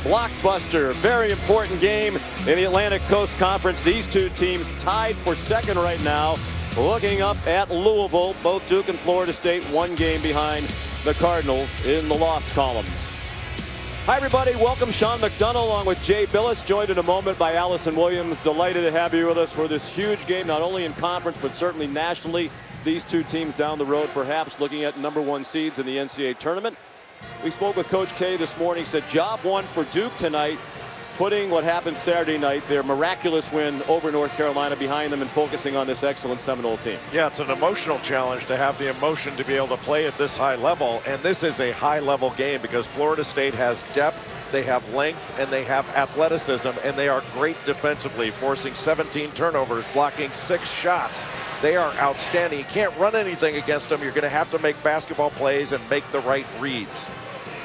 blockbuster, very important game in the Atlantic Coast Conference. These two teams tied for second right now, looking up at Louisville. Both Duke and Florida State one game behind the Cardinals in the loss column. Hi everybody, welcome. Sean McDonough along with Jay Billis, joined in a moment by Allison Williams. Delighted to have you with us for this huge game, not only in conference but certainly nationally. These two teams down the road perhaps looking at #1 seeds in the NCAA tournament. We spoke with Coach K this morning, said job one for Duke tonight, putting what happened Saturday night, their miraculous win over North Carolina, behind them and focusing on this excellent Seminole team. Yeah, it's an emotional challenge to have the emotion to be able to play at this high level, and this is a high level game because Florida State has depth, they have length, and they have athleticism, and they are great defensively, forcing 17 turnovers, blocking 6 shots. They are outstanding. You can't run anything against them. You're going to have to make basketball plays and make the right reads.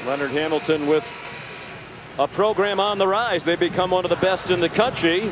Leonard Hamilton with a program on the rise. They become one of the best in the country.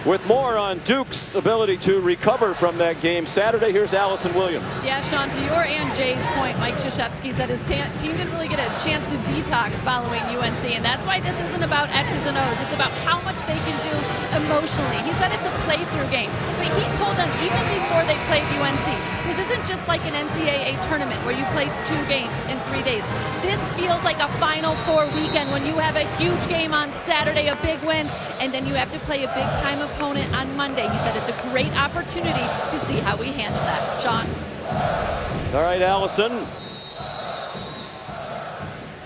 With more on Duke's ability to recover from that game Saturday, here's Allison Williams. Yeah, Sean, to your and Jay's point, Mike Krzyzewski said his team didn't really get a chance to detox following UNC, and that's why this isn't about X's and O's. It's about how much they can do emotionally. He said it's a playthrough game, but he told them even before they played UNC, this isn't just like an NCAA tournament where you play 2 games in 3 days. This feels like a Final Four weekend when you have a huge game on Saturday, a big win, and then you have to play a big-time opponent on Monday. He said it's a great opportunity to see how we handle that. Sean? All right, Allison.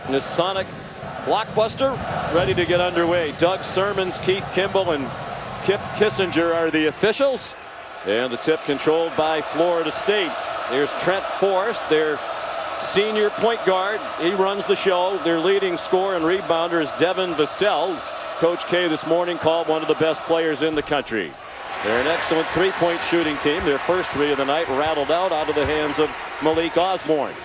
This Sonic blockbuster ready to get underway. Doug Sermons, Keith Kimball, and Kip Kissinger are the officials. And the tip controlled by Florida State. There's Trent Forrest, their senior point guard. He runs the show. Their leading scorer and rebounder is Devin Vassell. Coach K this morning called one of the best players in the country. They're an excellent three-point shooting team. Their first 3 of the night rattled out of the hands of Malik Osborne.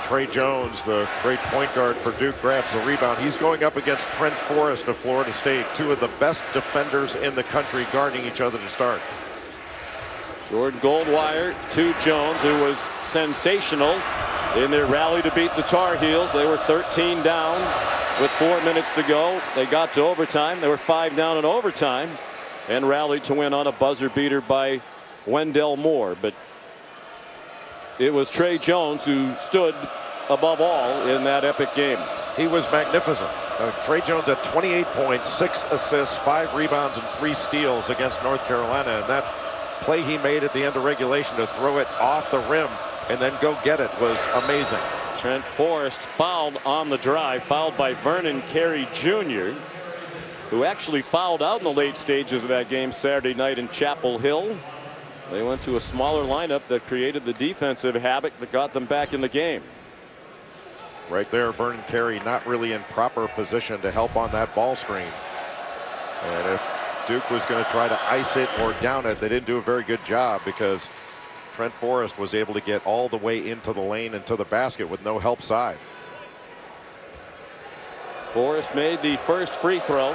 Trey Jones, the great point guard for Duke, grabs the rebound. He's going up against Trent Forrest of Florida State, 2 of the best defenders in the country, guarding each other to start. Jordan Goldwire to Jones, who was sensational in their rally to beat the Tar Heels. They were 13 down with 4 minutes to go. They got to overtime. They were 5 down in overtime and rallied to win on a buzzer beater by Wendell Moore. But it was Trey Jones who stood above all in that epic game. He was magnificent. Trey Jones had 28 points, 6 assists, 5 rebounds, and 3 steals against North Carolina. And that play he made at the end of regulation to throw it off the rim and then go get it was amazing. Trent Forrest fouled on the drive, fouled by Vernon Carey Jr., who actually fouled out in the late stages of that game Saturday night in Chapel Hill. They went to a smaller lineup that created the defensive havoc that got them back in the game. Right there, Vernon Carey not really in proper position to help on that ball screen. And if Duke was going to try to ice it or down it, they didn't do a very good job because Trent Forrest was able to get all the way into the lane and to the basket with no help side. Forrest made the first free throw.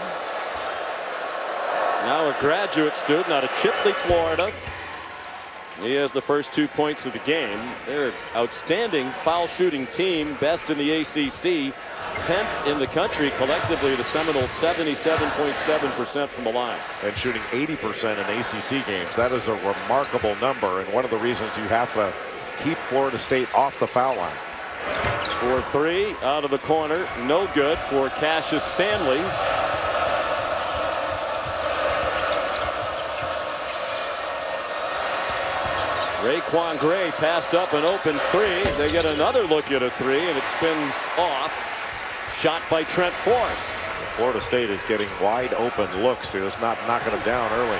Now a graduate student out of Chipley, Florida. He has the first 2 points of the game. They're an outstanding foul shooting team, best in the ACC, 10th in the country collectively. The Seminoles 77.7% from the line. And shooting 80% in ACC games. That is a remarkable number, and one of the reasons you have to keep Florida State off the foul line. For 3 out of the corner, no good for Cassius Stanley. Raquan Gray passed up an open 3. They get another look at a 3, and it spins off. Shot by Trent Forrest. Florida State is getting wide open looks to just not knocking them down early.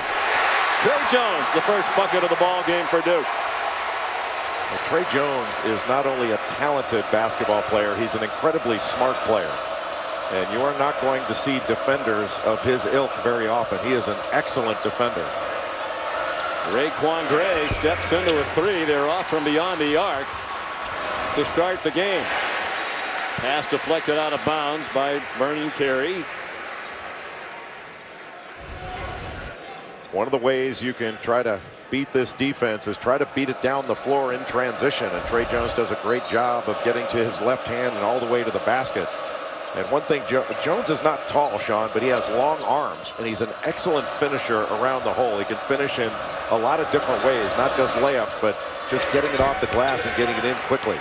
Trey Jones, the first bucket of the ball game for Duke. Well, Trey Jones is not only a talented basketball player, he's an incredibly smart player. And you are not going to see defenders of his ilk very often. He is an excellent defender. Raquan Gray steps into a 3. They're off from beyond the arc to start the game. Pass deflected out of bounds by Vernon Carey. One of the ways you can try to beat this defense is try to beat it down the floor in transition, and Trey Jones does a great job of getting to his left hand and all the way to the basket. And one thing, Jones is not tall, Sean, but he has long arms, and he's an excellent finisher around the hole. He can finish in a lot of different ways, not just layups, but just getting it off the glass and getting it in quickly.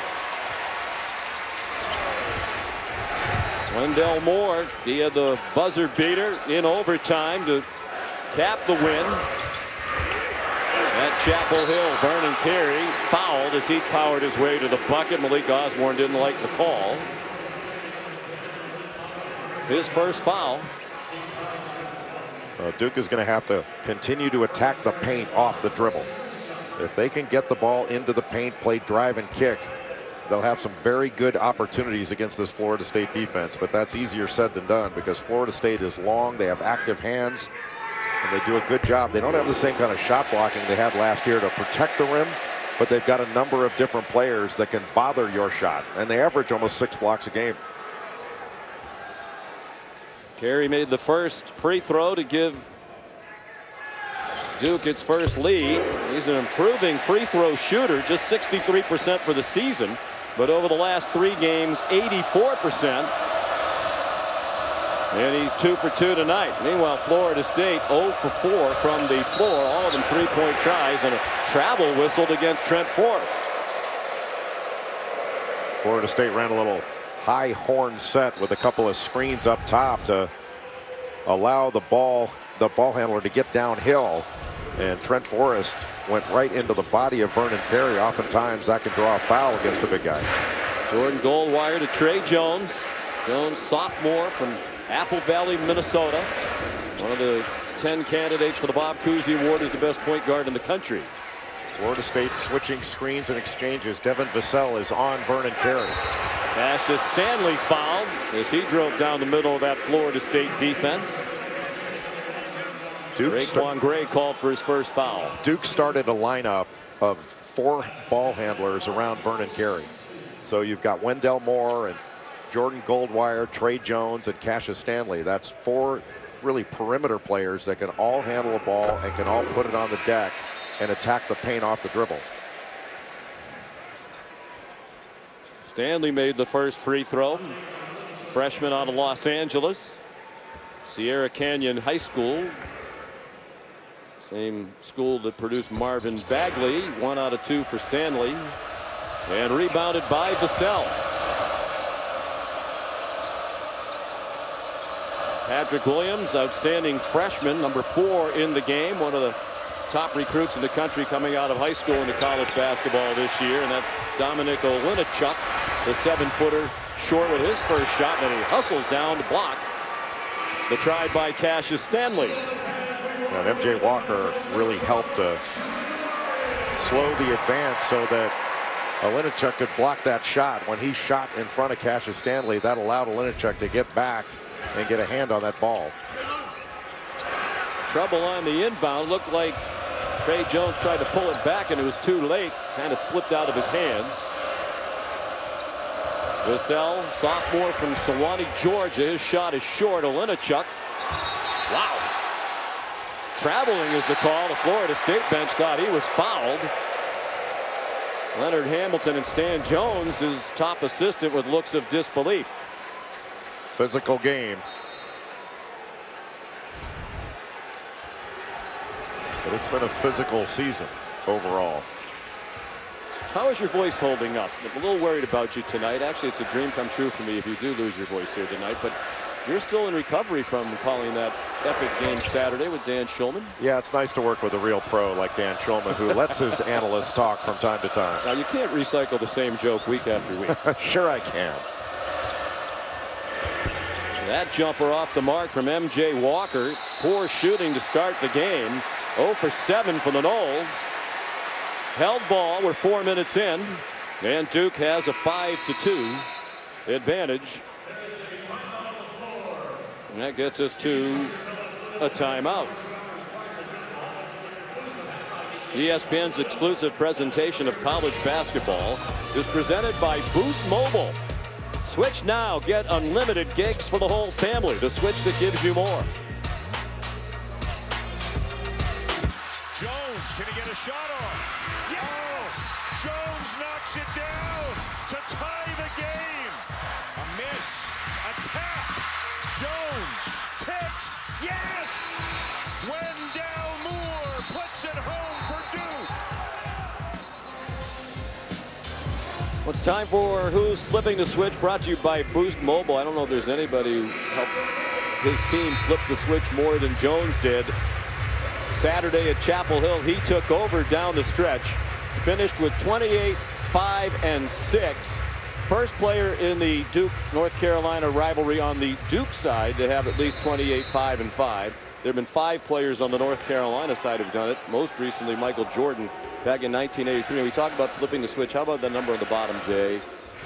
Wendell Moore via the buzzer beater in overtime to cap the win. At Chapel Hill, Vernon Carey fouled as he powered his way to the bucket. Malik Osborne didn't like the call. His first foul. Duke is going to have to continue to attack the paint off the dribble. If they can get the ball into the paint, play drive and kick, they'll have some very good opportunities against this Florida State defense. But that's easier said than done because Florida State is long. They have active hands, and they do a good job. They don't have the same kind of shot blocking they had last year to protect the rim, but they've got a number of different players that can bother your shot, and they average almost 6 blocks a game. Carey made the first free throw to give Duke its first lead. He's an improving free throw shooter, just 63% for the season, but over the last 3 games, 84%. And he's 2 for 2 tonight. Meanwhile, Florida State 0 for 4 from the floor, all of them 3-point tries, and a travel whistled against Trent Forrest. Florida State ran a little high horn set with a couple of screens up top to allow the ball handler to get downhill, and Trent Forrest went right into the body of Vernon Carey. Oftentimes that can draw a foul against the big guy. Jordan Goldwire to Trey Jones. Jones, sophomore from Apple Valley, Minnesota. One of the 10 candidates for the Bob Cousy Award as the best point guard in the country. Florida State switching screens and exchanges. Devin Vassell is on Vernon Carey. Cassius Stanley fouled as he drove down the middle of that Florida State defense. Raekwon Gray called for his first foul. Duke started a lineup of 4 ball handlers around Vernon Carey. So you've got Wendell Moore and Jordan Goldwire, Trey Jones, and Cassius Stanley. That's 4 really perimeter players that can all handle a ball and can all put it on the deck and attack the paint off the dribble. Stanley made the first free throw. Freshman out of Los Angeles, Sierra Canyon High School. Same school that produced Marvin Bagley. 1 out of 2 for Stanley. And rebounded by Vassell. Patrick Williams, outstanding freshman, number 4 in the game. One of the top recruits in the country coming out of high school into college basketball this year. And that's Dominic Olinichuk, the 7-footer, short with his first shot. And he hustles down to block the try by Cassius Stanley. And MJ Walker really helped to slow the advance so that Olinichuk could block that shot. When he shot in front of Cassius Stanley, that allowed Olinichuk to get back and get a hand on that ball. Trouble on the inbound. Looked like Trey Jones tried to pull it back and it was too late. Kind of slipped out of his hands. Vassell, sophomore from Sewanee, Georgia. His shot is short. Olinichuk. Wow. Traveling is the call. The Florida State bench thought he was fouled. Leonard Hamilton and Stan Jones, his top assistant, with looks of disbelief. Physical game. But it's been a physical season overall. How is your voice holding up? I'm a little worried about you tonight. Actually, it's a dream come true for me if you do lose your voice here tonight. But you're still in recovery from calling that epic game Saturday with Dan Shulman. Yeah, it's nice to work with a real pro like Dan Shulman, who lets his analysts talk from time to time. Now, you can't recycle the same joke week after week. Sure I can. That jumper off the mark from MJ Walker. Poor shooting to start the game. 0 for 7 for the Noles. Held ball. We're 4 minutes in. And Duke has a 5-2 advantage. And that gets us to a timeout. ESPN's exclusive presentation of college basketball is presented by Boost Mobile. Switch now. Get unlimited gigs for the whole family. The switch that gives you more. Jones, can he get a shot off? Yes! Jones knocks it down to tie the game. A miss, a tap. Jones tipped. Yes! Wendell Moore puts it home for Duke. Well, it's time for Who's Flipping the Switch, brought to you by Boost Mobile. I don't know if there's anybody who helped his team flip the switch more than Jones did. Saturday at Chapel Hill, he took over down the stretch, finished with 28, 5, and 6. First player in the Duke-North Carolina rivalry on the Duke side to have at least 28, 5, and 5. There have been 5 players on the North Carolina side who've done it. Most recently, Michael Jordan back in 1983. And we talk about flipping the switch. How about the number on the bottom, Jay?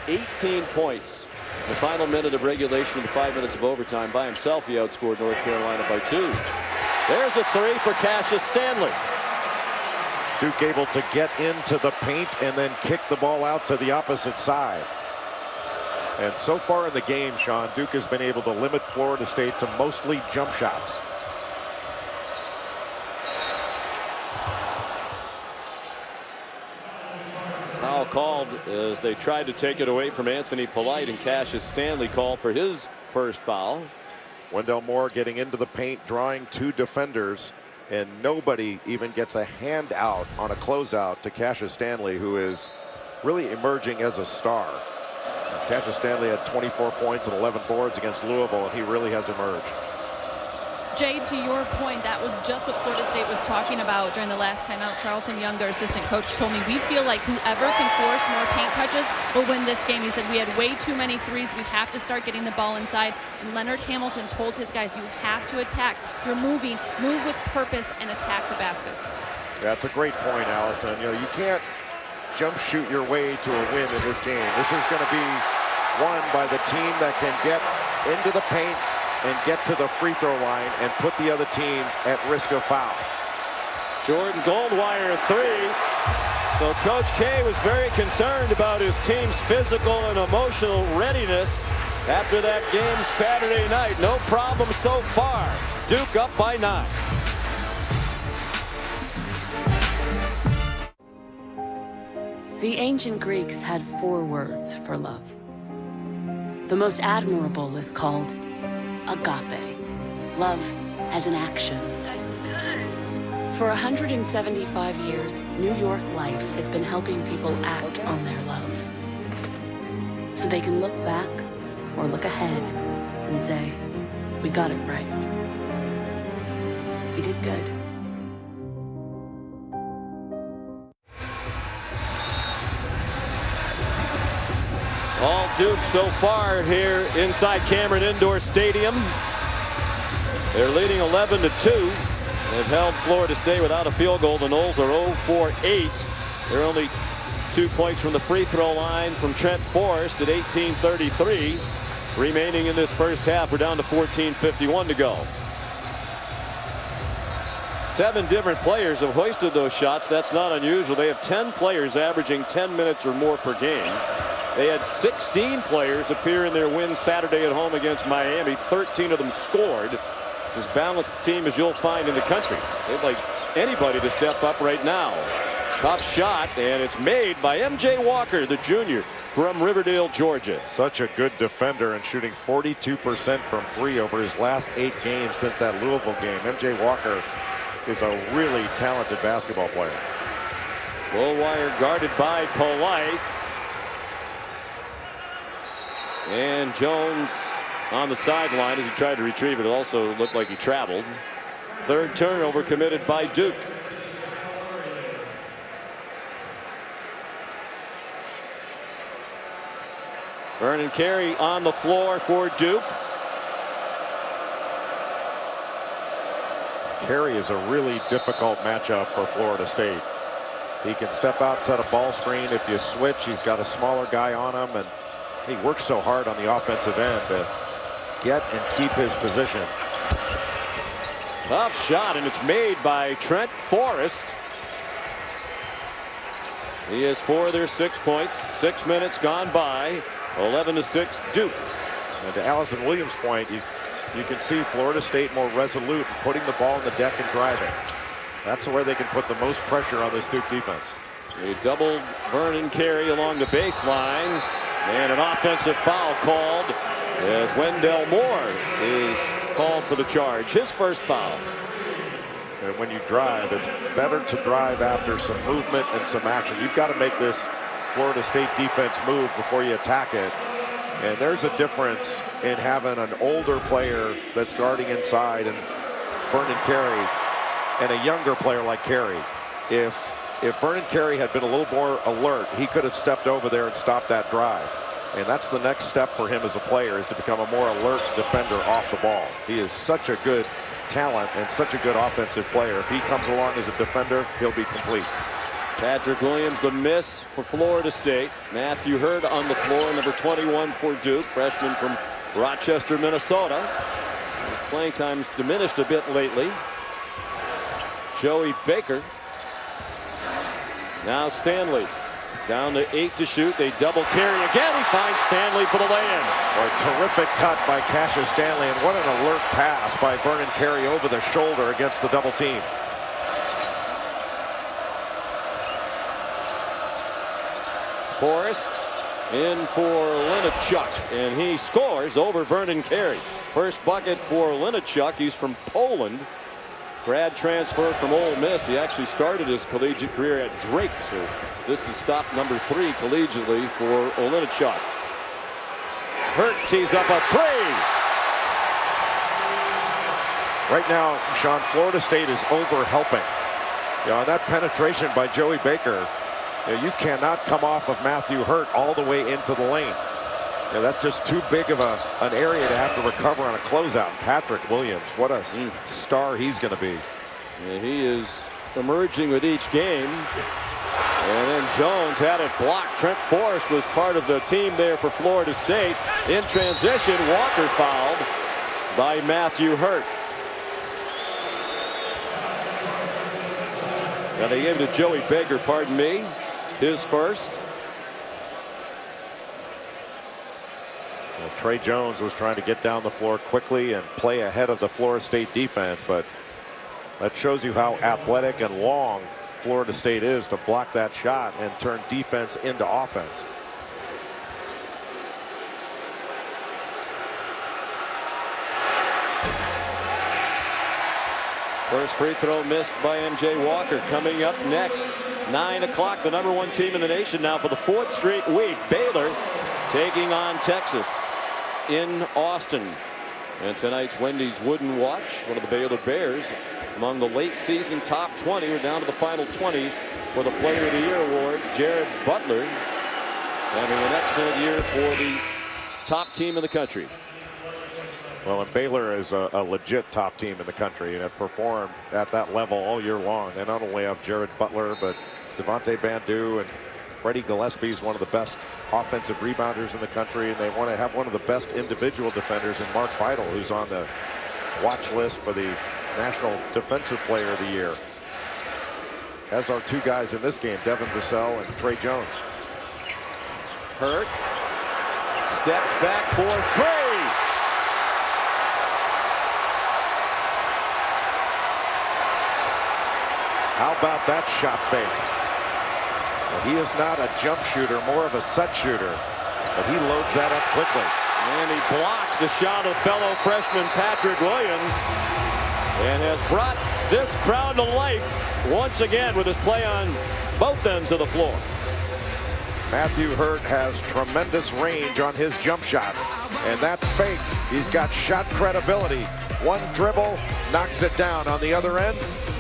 18 points. The final minute of regulation, the 5 minutes of overtime. By himself, he outscored North Carolina by 2. There's a 3 for Cassius Stanley. Duke able to get into the paint and then kick the ball out to the opposite side. And so far in the game, Sean, Duke has been able to limit Florida State to mostly jump shots. Foul called as they tried to take it away from Anthony Polite, and Cassius Stanley called for his first foul. Wendell Moore getting into the paint, drawing 2 defenders, and nobody even gets a hand out on a closeout to Cassius Stanley, who is really emerging as a star. Cassius Stanley had 24 points and 11 boards against Louisville, and he really has emerged. Jay, to your point, that was just what Florida State was talking about during the last timeout. Charlton Young, their assistant coach, told me, we feel like whoever can force more paint touches will win this game. He said, we had way too many threes. We have to start getting the ball inside. And Leonard Hamilton told his guys, you have to attack. You're moving, move with purpose, and attack the basket. That's a great point, Allison. You know, you can't jump shoot your way to a win in this game. This is going to be won by the team that can get into the paint and get to the free throw line and put the other team at risk of foul. Jordan Goldwire 3. So Coach K was very concerned about his team's physical and emotional readiness after that game Saturday night. No problem so far. Duke up by 9. The ancient Greeks had 4 words for love. The most admirable is called agape, love as an action. For 175 years, New York Life has been helping people act on their love, so they can look back or look ahead and say, we got it right. We did good. All Duke so far here inside Cameron Indoor Stadium. They're leading 11-2. They've held Florida State without a field goal. The Noles are 0 for 8. They're only 2 points from the free throw line from Trent Forrest at 18:33 remaining in this first half. We're down to 14:51 to go. 7 different players have hoisted those shots. That's not unusual. They have 10 players averaging 10 minutes or more per game. They had 16 players appear in their win Saturday at home against Miami. 13 of them scored. It's as balanced a team as you'll find in the country. They'd like anybody to step up right now. Tough shot, and it's made by M.J. Walker, the junior from Riverdale, Georgia. Such a good defender and shooting 42% from 3 over his last 8 games since that Louisville game. M.J. Walker is a really talented basketball player. Goldwire guarded by Polite. And Jones on the sideline as he tried to retrieve it. It also looked like he traveled. 3rd turnover committed by Duke. Vernon Carey on the floor for Duke. Carey is a really difficult matchup for Florida State. He can step out, set a ball screen. If you switch, he's got a smaller guy on him, and he works so hard on the offensive end to get and keep his position. Tough shot, and it's made by Trent Forrest. He has 4 of their 6 points. 6 minutes gone by. 11-6 Duke. And to Allison Williams' point, you can see Florida State more resolute in putting the ball on the deck and driving. That's where they can put the most pressure on this Duke defense. They doubled Vernon Carey along the baseline. And an offensive foul called as Wendell Moore is called for the charge, his first foul. And when you drive, it's better to drive after some movement and some action. You've got to make this Florida State defense move before you attack it. And there's a difference in having an older player that's guarding inside and Vernon Carey and a younger player like Carey. If Vernon Carey had been a little more alert, he could have stepped over there and stopped that drive. And that's the next step for him as a player, is to become a more alert defender off the ball. He is such a good talent and such a good offensive player. If he comes along as a defender, he'll be complete. Patrick Williams, the miss for Florida State. Matthew Hurt on the floor, number 21 for Duke, freshman from Rochester, Minnesota. His playing time's diminished a bit lately. Joey Baker. Now Stanley. Down to 8 to shoot. They double carry again. He finds Stanley for the lay-in. A terrific cut by Cassius Stanley, and what an alert pass by Vernon Carey over the shoulder against the double team. Forrest in for Linachuk, and he scores over Vernon Carey. First bucket for Linachuk. He's from Poland. Grad transfer from Ole Miss. He actually started his collegiate career at Drake, so this is stop number 3 collegiately for Linachuk. Hurt tees up a 3. Right now, Sean, Florida State is over helping. On that penetration by Joey Baker, you cannot come off of Matthew Hurt all the way into the lane. That's just too big of an area to have to recover on a closeout. Patrick Williams, what a star he's going to be. Yeah, he is emerging with each game. And then Jones had it blocked. Trent Forrest was part of the team there for Florida State. In transition, Walker fouled by Matthew Hurt. Now they gave it to Joey Baker, pardon me. His first. Well, Trey Jones was trying to get down the floor quickly and play ahead of the Florida State defense, but that shows you how athletic and long Florida State is to block that shot and turn defense into offense. First free throw missed by MJ Walker. Coming up next, 9 o'clock, the number 1 team in the nation now for the 4th straight week. Baylor taking on Texas in Austin. And tonight's Wendy's Wooden Watch, one of the Baylor Bears, among the late season top 20. We're down to the final 20 for the Player of the Year award. Jared Butler having an excellent year for the top team in the country. Well, and Baylor is a legit top team in the country and have performed at that level all year long. They not only have Jared Butler, but Devontae Bandu and Freddie Gillespie is one of the best offensive rebounders in the country, and they want to have one of the best individual defenders in Mark Feidel, who's on the watch list for the National Defensive Player of the Year. As are 2 guys in this game, Devin Vassell and Trey Jones. Hurt steps back for 3. How about that shot fake? Well, he is not a jump shooter, more of a set shooter, but he loads that up quickly. And he blocks the shot of fellow freshman Patrick Williams and has brought this crowd to life once again with his play on both ends of the floor. Matthew Hurt has tremendous range on his jump shot, and that fake, he's got shot credibility. One dribble, knocks it down on the other end,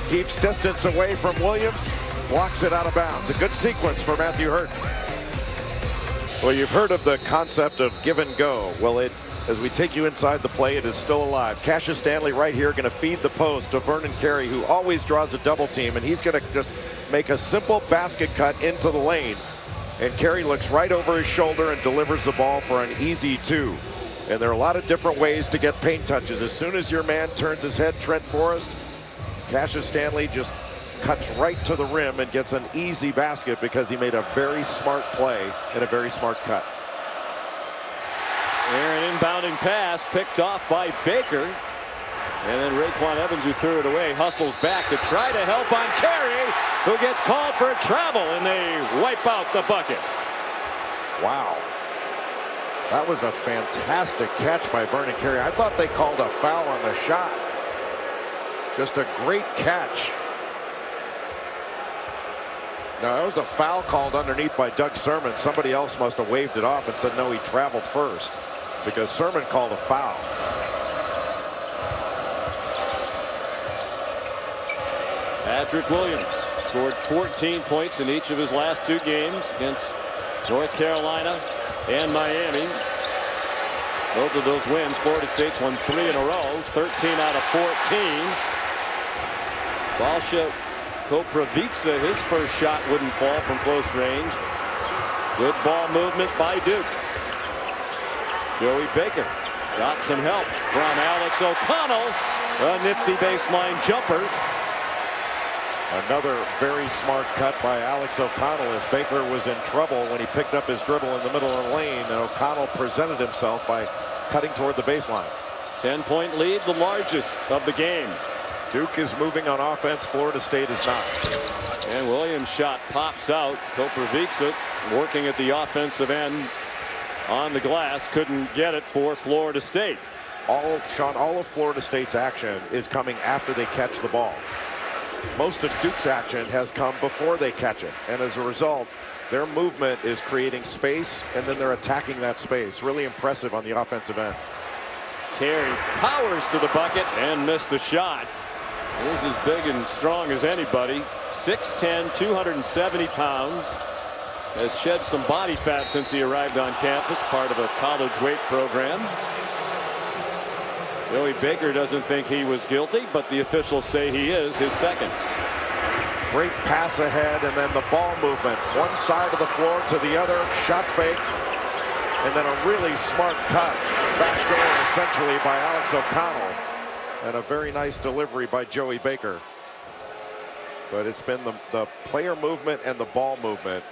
keeps distance away from Williams, blocks it out of bounds. A good sequence for Matthew Hurt. Well, you've heard of the concept of give and go. Well, as we take you inside the play, it is still alive. Cassius Stanley right here going to feed the post to Vernon Carey, who always draws a double team, and he's going to just make a simple basket cut into the lane. And Carey looks right over his shoulder and delivers the ball for an easy 2. And there are a lot of different ways to get paint touches. As soon as your man turns his head, Trent Forrest, Cassius Stanley just cuts right to the rim and gets an easy basket because he made a very smart play and a very smart cut. There, an inbounding pass picked off by Baker. And then Raekwon Evans, who threw it away, hustles back to try to help on Carey, who gets called for a travel, and they wipe out the bucket. Wow. That was a fantastic catch by Vernon Carey. I thought they called a foul on the shot. Just a great catch. No, that was a foul called underneath by Doug Sermon. Somebody else must have waved it off and said no, he traveled first, because Sermon called a foul. Patrick Williams scored 14 points in each of his last 2 games against North Carolina and Miami. Both of those wins, Florida State's won 3 in a row, 13 out of 14. Balsha Koprivica, his first shot wouldn't fall from close range. Good ball movement by Duke. Joey Baker got some help from Alex O'Connell. A nifty baseline jumper. Another very smart cut by Alex O'Connell, as Baker was in trouble when he picked up his dribble in the middle of the lane, and O'Connell presented himself by cutting toward the baseline. 10-point lead, the largest of the game. Duke is moving on offense. Florida State is not. And Williams' shot pops out. Koprivica working at the offensive end on the glass. Couldn't get it for Florida State. Sean, all of Florida State's action is coming after they catch the ball. Most of Duke's action has come before they catch it. And as a result, their movement is creating space, and then they're attacking that space. Really impressive on the offensive end. Carey powers to the bucket and missed the shot. He's as big and strong as anybody. 6'10", 270 pounds. Has shed some body fat since he arrived on campus, part of a college weight program. Joey Baker doesn't think he was guilty, but the officials say he is, his second. Great pass ahead, and then the ball movement. One side of the floor to the other, shot fake, and then a really smart cut back door essentially by Alex O'Connell. And a very nice delivery by Joey Baker. But it's been the player movement and the ball movement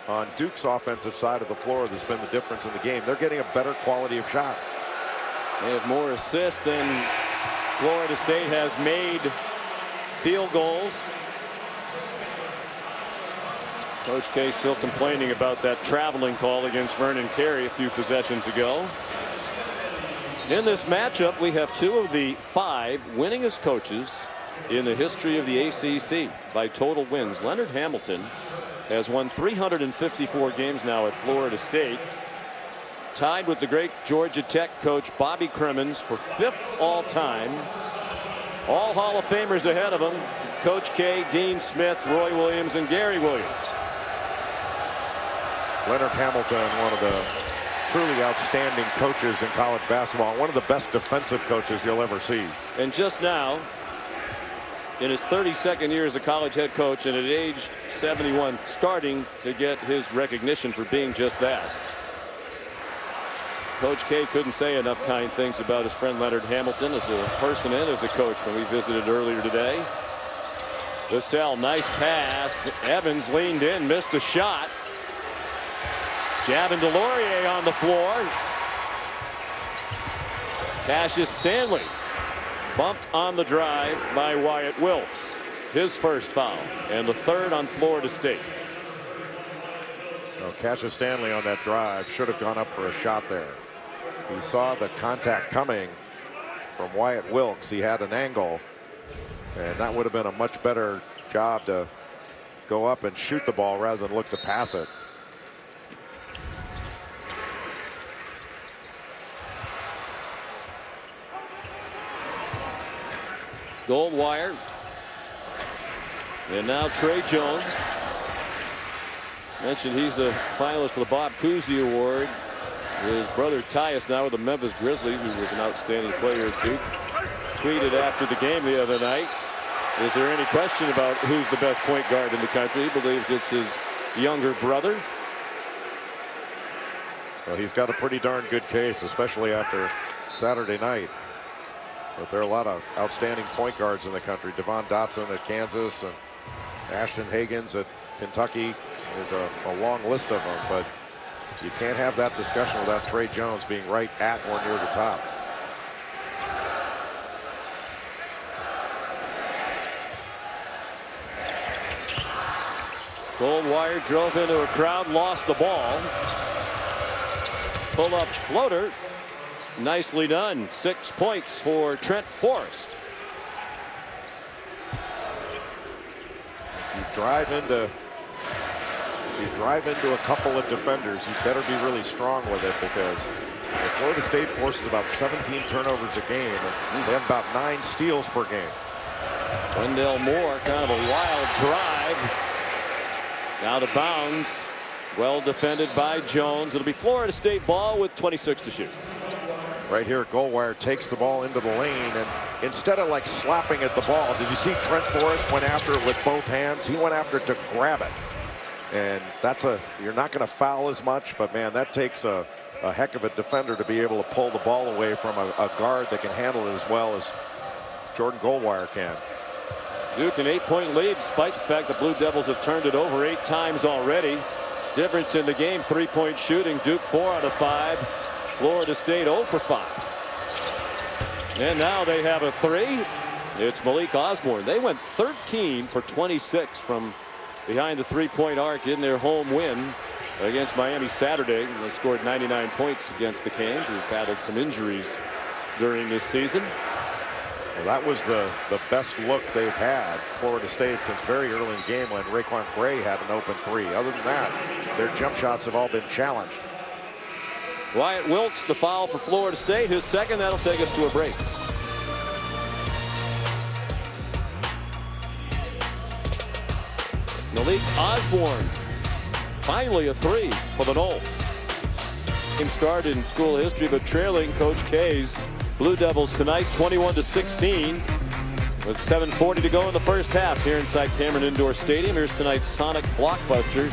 on Duke's offensive side of the floor that's been the difference in the game. They're getting a better quality of shot. They have more assists than Florida State has made field goals. Coach K still complaining about that traveling call against Vernon Carey a few possessions ago. In this matchup, we have 2 of the 5 winningest coaches in the history of the ACC by total wins. Leonard Hamilton has won 354 games now at Florida State, tied with the great Georgia Tech coach Bobby Crimmins for 5th all time. All Hall of Famers ahead of him: Coach K, Dean Smith, Roy Williams, and Gary Williams. Leonard Hamilton, one of the truly outstanding coaches in college basketball, one of the best defensive coaches you'll ever see. And just now, in his 32nd year as a college head coach, and at age 71, starting to get his recognition for being just that. Coach K couldn't say enough kind things about his friend Leonard Hamilton as a person and as a coach when we visited earlier today. Vassell, nice pass. Evans leaned in, missed the shot. Javin DeLaurier on the floor. Cassius Stanley bumped on the drive by Wyatt Wilkes. His first foul, and the 3rd on Florida State. Well, Cassius Stanley on that drive should have gone up for a shot there. He saw the contact coming from Wyatt Wilkes. He had an angle, and that would have been a much better job to go up and shoot the ball rather than look to pass it. Goldwire. And now Trey Jones. Mentioned he's a finalist for the Bob Cousy Award. His brother Tyus, now with the Memphis Grizzlies, who was an outstanding player at Duke, tweeted after the game the other night, is there any question about who's the best point guard in the country? He believes it's his younger brother. Well, he's got a pretty darn good case, especially after Saturday night. But there are a lot of outstanding point guards in the country. Devon Dotson at Kansas and Ashton Hagans at Kentucky. There's a long list of them, but you can't have that discussion without Trey Jones being right at or near the top. Goldwire drove into a crowd, lost the ball. pull-up floater. Nicely done. 6 points for Trent Forrest. You drive into a couple of defenders, you better be really strong with it, because Florida State forces about 17 turnovers a game, and they have about 9 steals per game. Wendell Moore, kind of a wild drive. Out of bounds. Well defended by Jones. It'll be Florida State ball with 26 to shoot. Right here, Goldwire takes the ball into the lane, and instead of like slapping at the ball, did you see Trent Forrest went after it with both hands? He went after it to grab it. And you're not going to foul as much, but man, that takes a heck of a defender to be able to pull the ball away from a guard that can handle it as well as Jordan Goldwire can. Duke an 8-point lead, despite the fact the Blue Devils have turned it over 8 times already. Difference in the game, 3-point shooting. Duke 4 out of 5. Florida State 0 for 5. And now they have a 3. It's Malik Osborne. They went 13 for 26 from behind the 3-point arc in their home win against Miami Saturday. They scored 99 points against the Canes, who battled some injuries during this season. Well, that was the best look they've had, Florida State, since very early in the game when Raquan Gray had an open 3. Other than that, their jump shots have all been challenged. Wyatt Wilkes, the foul for Florida State. His second. That'll take us to a break. Malik Osborne, finally a 3 for the Noles. Game started in school history, but trailing Coach K's Blue Devils tonight 21-16 with 7:40 to go in the first half here inside Cameron Indoor Stadium. Here's tonight's Sonic Blockbuster.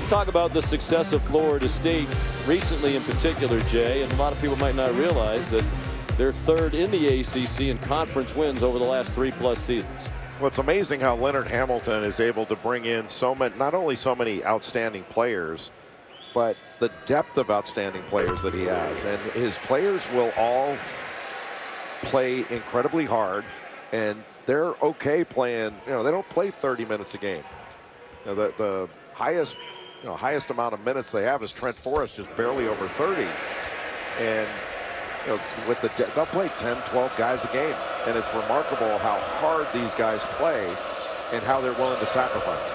We talk about the success of Florida State recently in particular, Jay, and a lot of people might not realize that they're 3rd in the ACC in conference wins over the last 3+ seasons. Well, it's amazing how Leonard Hamilton is able to bring in not only so many outstanding players, but the depth of outstanding players that he has. And his players will all play incredibly hard, and they're okay playing. They don't play 30 minutes a game. The highest amount of minutes they have is Trent Forrest, just barely over 30. And they'll play 10, 12 guys a game, and it's remarkable how hard these guys play and how they're willing to sacrifice.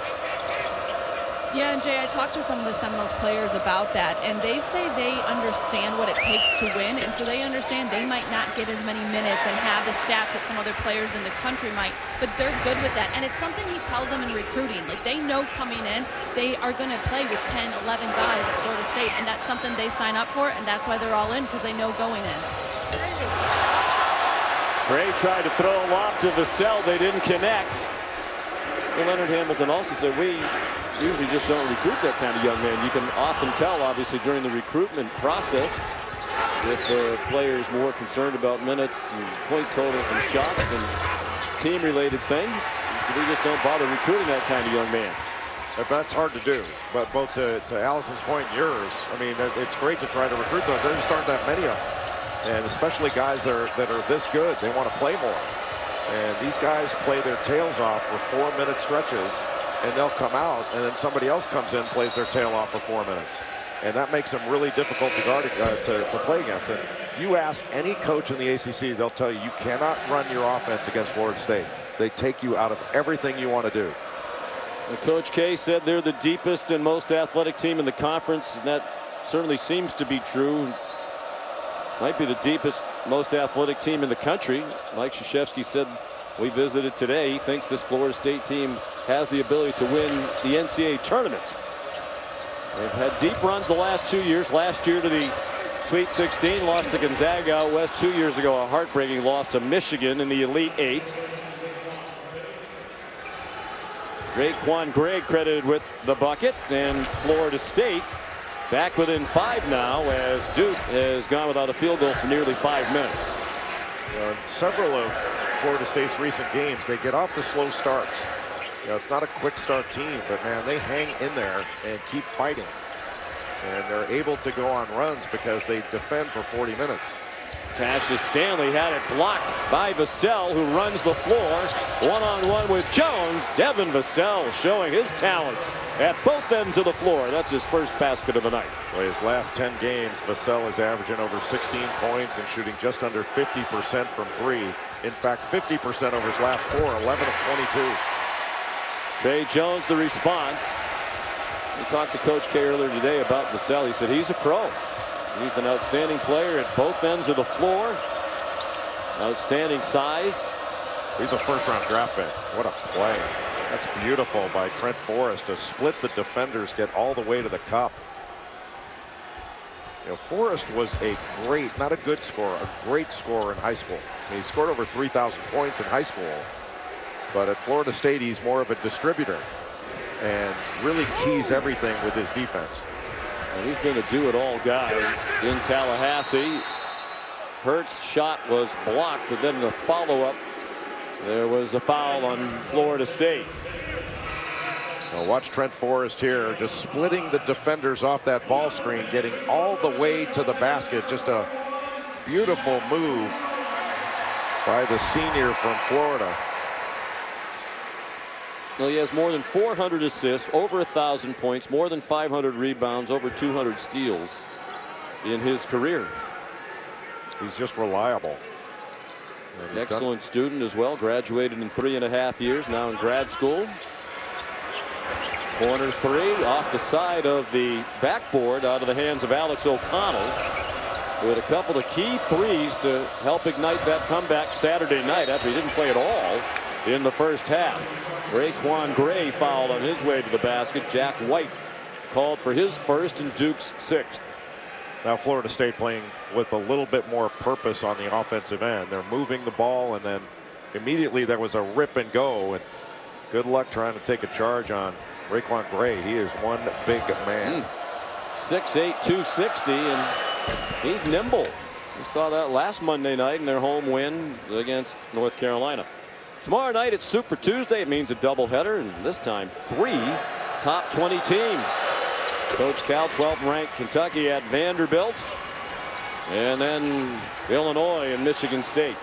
Yeah, and Jay, I talked to some of the Seminoles players about that, and they say they understand what it takes to win, and so they understand they might not get as many minutes and have the stats that some other players in the country might, but they're good with that. And it's something he tells them in recruiting. Like, they know coming in, they are going to play with 10, 11 guys at Florida State, and that's something they sign up for, and that's why they're all in, because they know going in. Gray tried to throw a lob to Vassell. They didn't connect. And Leonard Hamilton also said, we usually just don't recruit that kind of young man. You can often tell, obviously, during the recruitment process, if the player's more concerned about minutes and point totals and shots than team-related things. We just don't bother recruiting that kind of young man. That's hard to do, but both to Allison's point and yours, I mean, it's great to try to recruit them. There just aren't that many of them, and especially guys that are this good. They want to play more, and these guys play their tails off for 4-minute stretches, and they'll come out, and then somebody else comes in, plays their tail off for 4 minutes, and that makes them really difficult to guard to play against. And you ask any coach in the ACC, they'll tell you you cannot run your offense against Florida State. They take you out of everything you want to do. And Coach K said they're the deepest and most athletic team in the conference, and that certainly seems to be true. Might be the deepest, most athletic team in the country. Mike Krzyzewski said we visited today. He thinks this Florida State team has the ability to win the NCAA tournament. They've had deep runs the last 2 years. Last year to the Sweet 16, lost to Gonzaga out west. 2 years ago, a heartbreaking loss to Michigan in the Elite Eight. Raquan Gray credited with the bucket, and Florida State back within 5 now as Duke has gone without a field goal for nearly 5 minutes. Several of Florida State's recent games, they get off to slow starts. It's not a quick start team, but man, they hang in there and keep fighting. And they're able to go on runs because they defend for 40 minutes. Cassius Stanley had it blocked by Vassell, who runs the floor. One-on-one with Jones. Devin Vassell showing his talents at both ends of the floor. That's his first basket of the night. Well, his last 10 games, Vassell is averaging over 16 points and shooting just under 50% from three. In fact, 50% over his last 4, 11 of 22. Trey Jones, the response. We talked to Coach K earlier today about Vassell. He said he's a pro. He's an outstanding player at both ends of the floor. Outstanding size. He's a first-round draft pick. What a play. That's beautiful by Trent Forrest to split the defenders, get all the way to the cup. You know, Forrest was a great, not a good scorer, a great scorer in high school. I mean, he scored over 3,000 points in high school. But at Florida State, he's more of a distributor and really keys everything with his defense. And he's been a do-it-all guy in Tallahassee. Hurt's shot was blocked, but then the follow-up, there was a foul on Florida State. Now watch Trent Forrest here, just splitting the defenders off that ball screen, getting all the way to the basket. Just a beautiful move by the senior from Florida. Well, he has more than 400 assists, over 1,000 points, more than 500 rebounds, over 200 steals in his career. He's just reliable. Excellent student as well. Graduated in 3.5 years. Now in grad school. Corner three off the side of the backboard, out of the hands of Alex O'Connell, with a couple of key threes to help ignite that comeback Saturday night after he didn't play at all in the first half. Raekwon Gray fouled on his way to the basket. Jack White called for his first and Duke's sixth. Now Florida State playing with a little bit more purpose on the offensive end. They're moving the ball, and then immediately there was a rip and go, and good luck trying to take a charge on Raekwon Gray. He is one big man. 6'8", 260, and he's nimble. We saw that last Monday night in their home win against North Carolina. Tomorrow night it's Super Tuesday. It means a doubleheader, and this time 3 top 20 teams. Coach Cal, 12th ranked Kentucky at Vanderbilt, and then Illinois and Michigan State.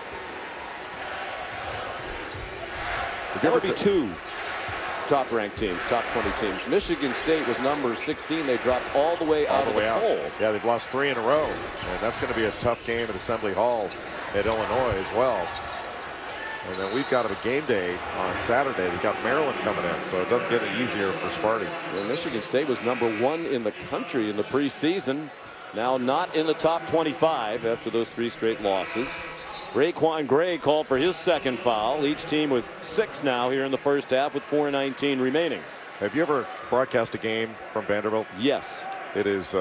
That would be 2 top ranked teams, top 20 teams. Michigan State was number 16. They dropped all the way out of the poll. Yeah, they've lost 3 in a row, and that's going to be a tough game at Assembly Hall at Illinois as well. And then we've got a game day on Saturday. We've got Maryland coming in, so it doesn't get any easier for Sparty. Well, Michigan State was number 1 in the country in the preseason. Now not in the top 25 after those 3 straight losses. Raekwon Gray called for his second foul. Each team with 6 now here in the first half with 4:19 remaining. Have you ever broadcast a game from Vanderbilt? Yes. It is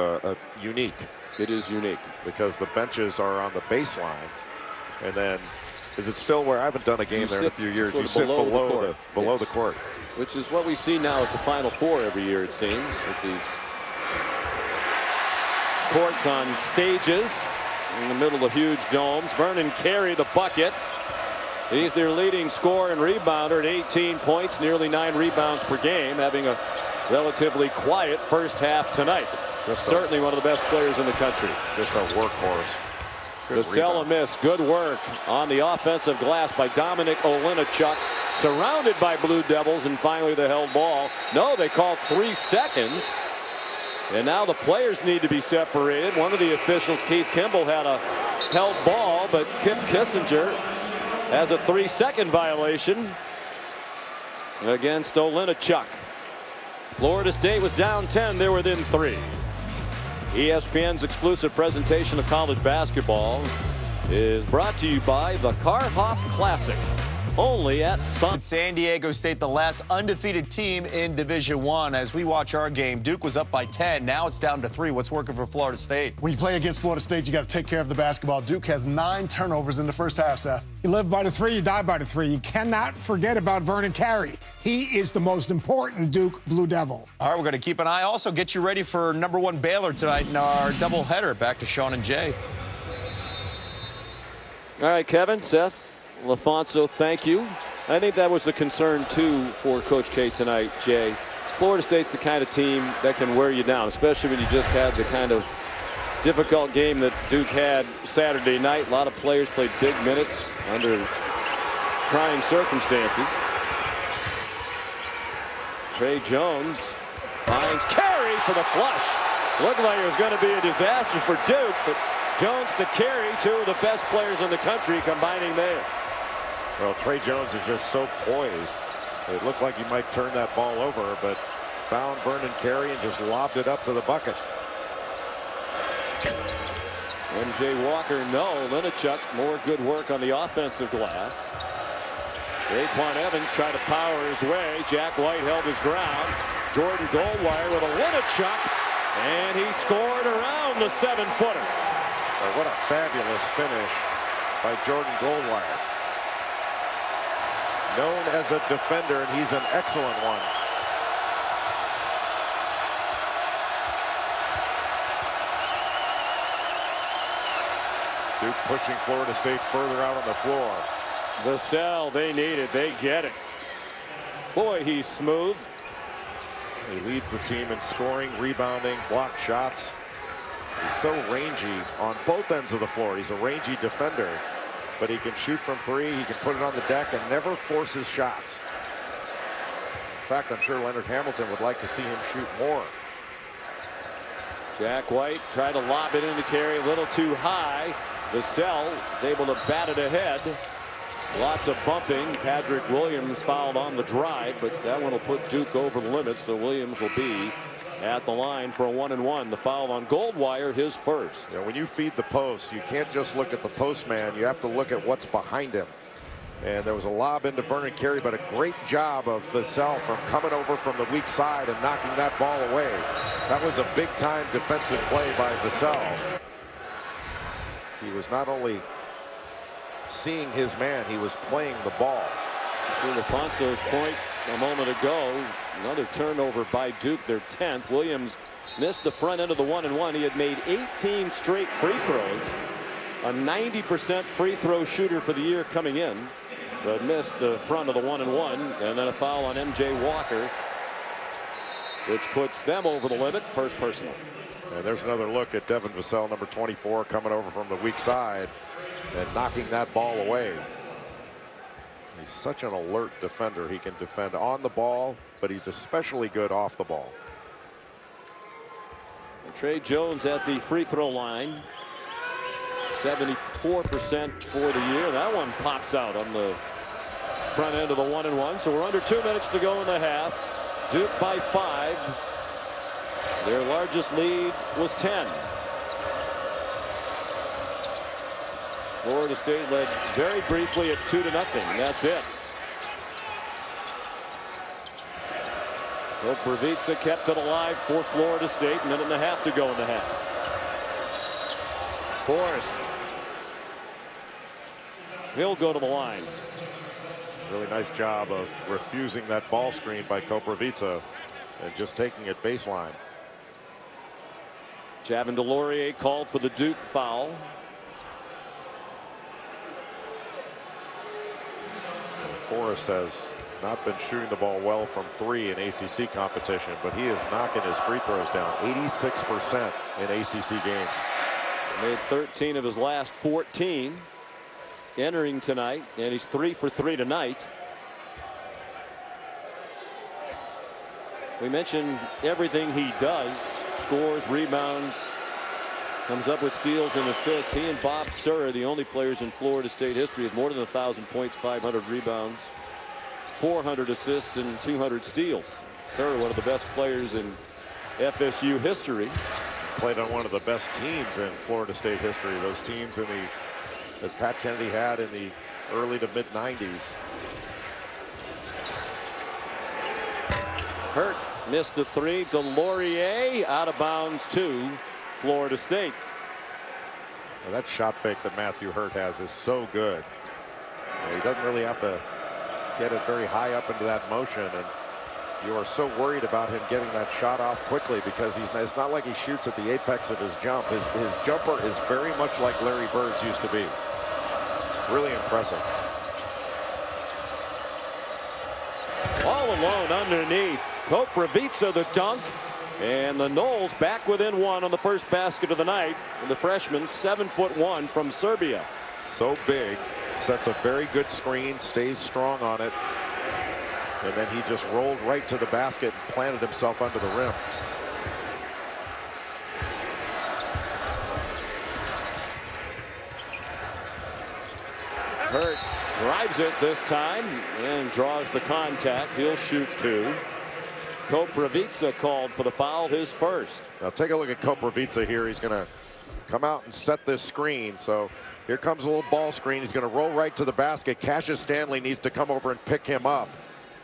unique. It is unique. Because the benches are on the baseline, and then is it still where I haven't done a game there in a few years? You sit below the court. Which is what we see now at the Final Four every year, it seems, with these courts on stages in the middle of huge domes. Vernon Carey the bucket. He's their leading scorer and rebounder at 18 points, nearly 9 rebounds per game, having a relatively quiet first half tonight. Certainly one of the best players in the country. Just a workhorse. Vassell a miss. Good work on the offensive glass by Dominic Olinichuk, surrounded by Blue Devils, and finally the held ball. No, they call 3 seconds, and now the players need to be separated. One of the officials, Keith Kimball, had a held ball, but Kip Kissinger has a 3-second violation against Olinichuk. Florida State was down 10. They're within 3. ESPN's exclusive presentation of college basketball is brought to you by the Carhoff Classic, only at San Diego State, the last undefeated team in Division I. As we watch our game, Duke was up by 10. Now it's down to 3. What's working for Florida State? When you play against Florida State, you got to take care of the basketball. Duke has 9 turnovers in the first half, Seth. You live by the 3, you die by the 3. You cannot forget about Vernon Carey. He is the most important Duke Blue Devil. All right, we're going to keep an eye. Also, get you ready for #1 Baylor tonight in our doubleheader. Back to Sean and Jay. All right, Kevin, Seth, LaFonso, thank you. I think that was the concern, too, for Coach K tonight, Jay. Florida State's the kind of team that can wear you down, especially when you just had the kind of difficult game that Duke had Saturday night. A lot of players played big minutes under trying circumstances. Trey Jones finds Carey for the flush. Looked like it was going to be a disaster for Duke, but Jones to Carey, two of the best players in the country combining there. Well, Trey Jones is just so poised. It looked like he might turn that ball over, but found Vernon Carey and just lobbed it up to the bucket. MJ Walker, no. Linachuk, more good work on the offensive glass. Daquan Evans tried to power his way. Jack White held his ground. Jordan Goldwire with a Linachuk, and he scored around the 7-footer. Oh, what a fabulous finish by Jordan Goldwire. Known as a defender, and he's an excellent one. Duke pushing Florida State further out on the floor. Vassell, they need it. They get it. Boy, he's smooth. He leads the team in scoring, rebounding, block shots. He's so rangy on both ends of the floor. He's a rangy defender, but he can shoot from three. He can put it on the deck and never forces shots. In fact, I'm sure Leonard Hamilton would like to see him shoot more. Jack White tried to lob it into Carey, a little too high. Vassell is able to bat it ahead. Lots of bumping. Patrick Williams fouled on the drive, but that one will put Duke over the limit, so Williams will be at the line for a 1-and-1. The foul on Goldwire, his first. You know, when you feed the post, you can't just look at the post man. You have to look at what's behind him. And there was a lob into Vernon Carey, but a great job of Vassell from coming over from the weak side and knocking that ball away. That was a big-time defensive play by Vassell. He was not only seeing his man, he was playing the ball. To LaFonso's point a moment ago, another turnover by Duke, their 10th. Williams missed the front end of the 1-and-1. He had made 18 straight free throws. A 90% free throw shooter for the year coming in, but missed the front of the 1-and-1. And then a foul on MJ Walker, which puts them over the limit. First personal. And there's another look at Devin Vassell, number 24, coming over from the weak side and knocking that ball away. He's such an alert defender. He can defend on the ball, but he's especially good off the ball. And Trey Jones at the free throw line. 74% for the year. That one pops out on the front end of the 1-and-1. So we're under 2 minutes to go in the half. Duke by 5. Their largest lead was 10. Florida State led very briefly at 2-0. That's it. Koprivica kept it alive for Florida State. A minute and a half to go in the half. Forrest. He'll go to the line. Really nice job of refusing that ball screen by Koprivica and just taking it baseline. Javin DeLaurier called for the Duke foul. Forrest has not been shooting the ball well from three in ACC competition, but he is knocking his free throws down. 86% in ACC games. Made 13 of his last 14 entering tonight, and he's 3 for 3 tonight. We mentioned everything he does: scores, rebounds, comes up with steals and assists. He and Bob Sir are the only players in Florida State history with more than 1,000 points, 500 rebounds, 400 assists, and 200 steals. Sir, one of the best players in FSU history. Played on one of the best teams in Florida State history. Those teams in that Pat Kennedy had in the early to mid 90s. Hurt missed a three. DeLaurier out of bounds to Florida State. Well, that shot fake that Matthew Hurt has is so good. He doesn't really have to get it very high up into that motion, and you are so worried about him getting that shot off quickly because it's not like he shoots at the apex of his jump. His jumper is very much like Larry Bird's used to be. Really impressive. All alone underneath. Koprivica the dunk. And the Noles back within one on the first basket of the night. And the freshman, 7'1" from Serbia. So big, sets a very good screen, stays strong on it. And then he just rolled right to the basket and planted himself under the rim. Hurt drives it this time and draws the contact. He'll shoot two. Koprivica called for the foul, his first. Now take a look at Koprivica here. He's going to come out and set this screen. So here comes a little ball screen. He's going to roll right to the basket. Cassius Stanley needs to come over and pick him up.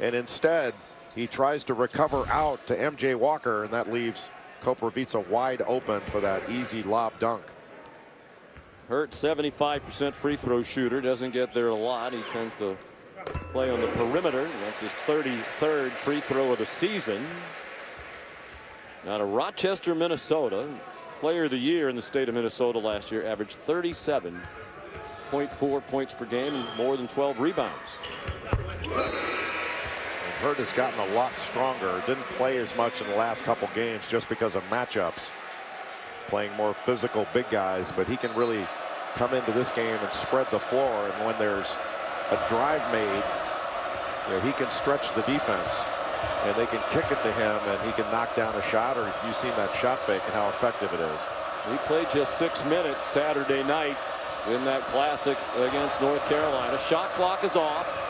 And instead, he tries to recover out to MJ Walker, and that leaves Koprivica wide open for that easy lob dunk. Hurt, 75% free throw shooter, doesn't get there a lot. He tends to play on the perimeter. That's his 33rd free throw of the season. Out of Rochester, Minnesota. Player of the year in the state of Minnesota last year, averaged 37.4 points per game and more than 12 rebounds. Hurt has gotten a lot stronger. Didn't play as much in the last couple games just because of matchups. Playing more physical big guys, but he can really come into this game and spread the floor. And when there's a drive made, you know, he can stretch the defense and they can kick it to him and he can knock down a shot. Or you've seen that shot fake and how effective it is. He played just 6 minutes Saturday night in that classic against North Carolina. Shot clock is off.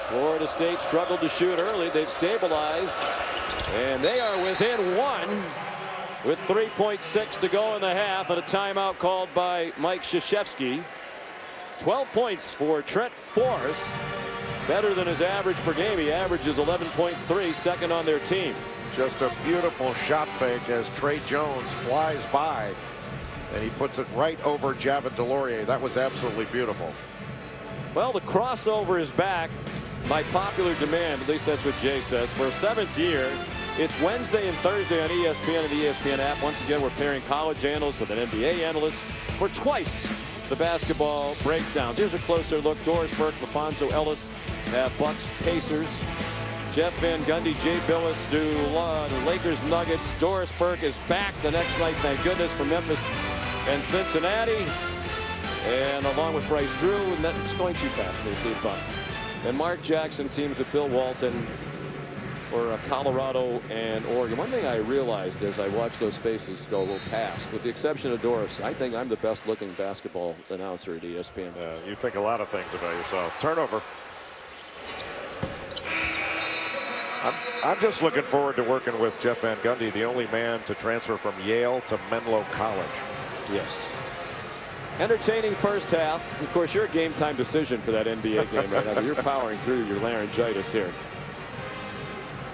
Florida State struggled to shoot early. They've stabilized, and they are within one with 3.6 to go in the half, and a timeout called by Mike Krzyzewski. 12 points for Trent Forrest, better than his average per game. He averages 11.3, second on their team. Just a beautiful shot fake as Trey Jones flies by, and he puts it right over Javid Delorier. That was absolutely beautiful. Well, the crossover is back by popular demand, at least that's what Jay says. For a 7th year, it's Wednesday and Thursday on ESPN and the ESPN app. Once again, we're pairing college analysts with an NBA analyst for twice the basketball breakdowns. Here's a closer look. Doris Burke, LaFonso Ellis have Bucks Pacers. Jeff Van Gundy, Jay Billis do Lakers Nuggets. Doris Burke is back the next night, thank goodness, for Memphis and Cincinnati. And along with Bryce Drew, and that's going too fast for me to fun. And Mark Jackson teams with Bill Walton for Colorado and Oregon. One thing I realized as I watched those faces go a little past, with the exception of Doris, I think I'm the best looking basketball announcer at ESPN. You think a lot of things about yourself. Turnover. I'm just looking forward to working with Jeff Van Gundy, the only man to transfer from Yale to Menlo College. Yes. Entertaining first half. Of course, you're a game time decision for that NBA game right now. You're powering through your laryngitis here.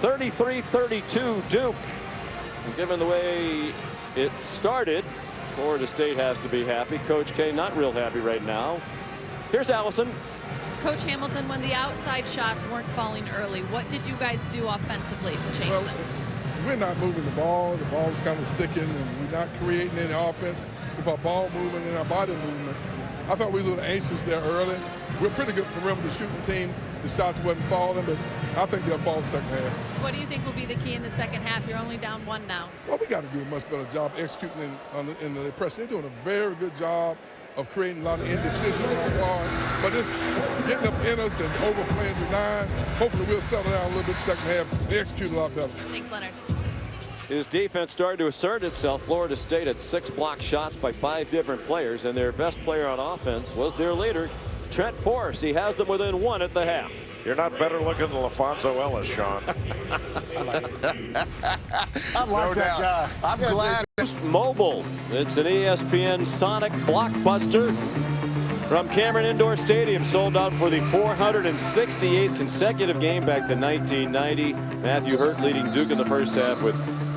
33-32 Duke. And given the way it started, Florida State has to be happy. Coach K not real happy right now. Here's Allison. Coach Hamilton, when the outside shots weren't falling early, what did you guys do offensively to change them? We're not moving the ball. The ball's kind of sticking, and we're not creating any offense with our ball movement and our body movement. I thought we were a little anxious there early. We're a pretty good perimeter shooting team. The shots wasn't falling, but I think they'll fall the second half. What do you think will be the key in the second half? You're only down one now. Well, we got to do a much better job executing in the press. They're doing a very good job of creating a lot of indecision on our part. But it's getting up in us and overplaying the 9. Hopefully we'll settle down a little bit second half and execute a lot better. Thanks, Leonard. His defense started to assert itself. Florida State had 6 blocked shots by 5 different players, and their best player on offense was their leader, Trent Forrest. He has them within 1 at the half. You're not better looking than LaFonso Ellis, Sean. I like that guy. I'm glad. Mobile. It's an ESPN Sonic blockbuster from Cameron Indoor Stadium. Sold out for the 468th consecutive game back to 1990. Matthew Hurt leading Duke in the first half with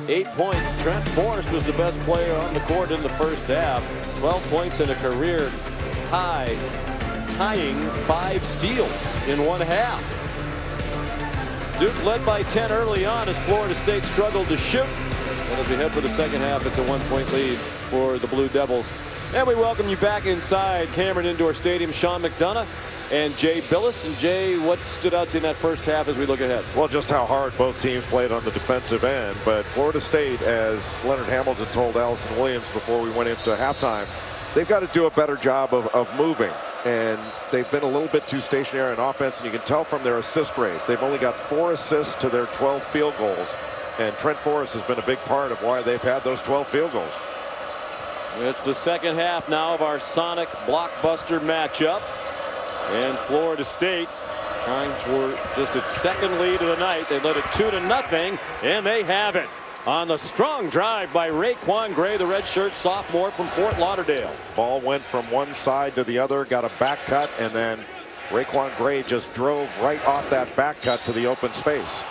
8 points. Trent Forrest was the best player on the court in the first half. 12 points in a career high, tying 5 steals in one half. Duke led by 10 early on as Florida State struggled to shoot. And as we head for the second half, it's a 1-point lead for the Blue Devils. And we welcome you back inside Cameron Indoor Stadium. Sean McDonough, and Jay Billis. And Jay, what stood out to you in that first half as we look ahead? Well, just how hard both teams played on the defensive end. But Florida State, as Leonard Hamilton told Allison Williams before we went into halftime, they've got to do a better job of moving. And they've been a little bit too stationary in offense, and you can tell from their assist rate. They've only got 4 assists to their 12 field goals. And Trent Forrest has been a big part of why they've had those 12 field goals. It's the second half now of our Sonic blockbuster matchup. And Florida State trying for just its second lead of the night. They led it 2-0, and they have it on the strong drive by Raekwon Gray, the redshirt sophomore from Fort Lauderdale. Ball went from one side to the other, got a back cut, and then Raekwon Gray just drove right off that back cut to the open space.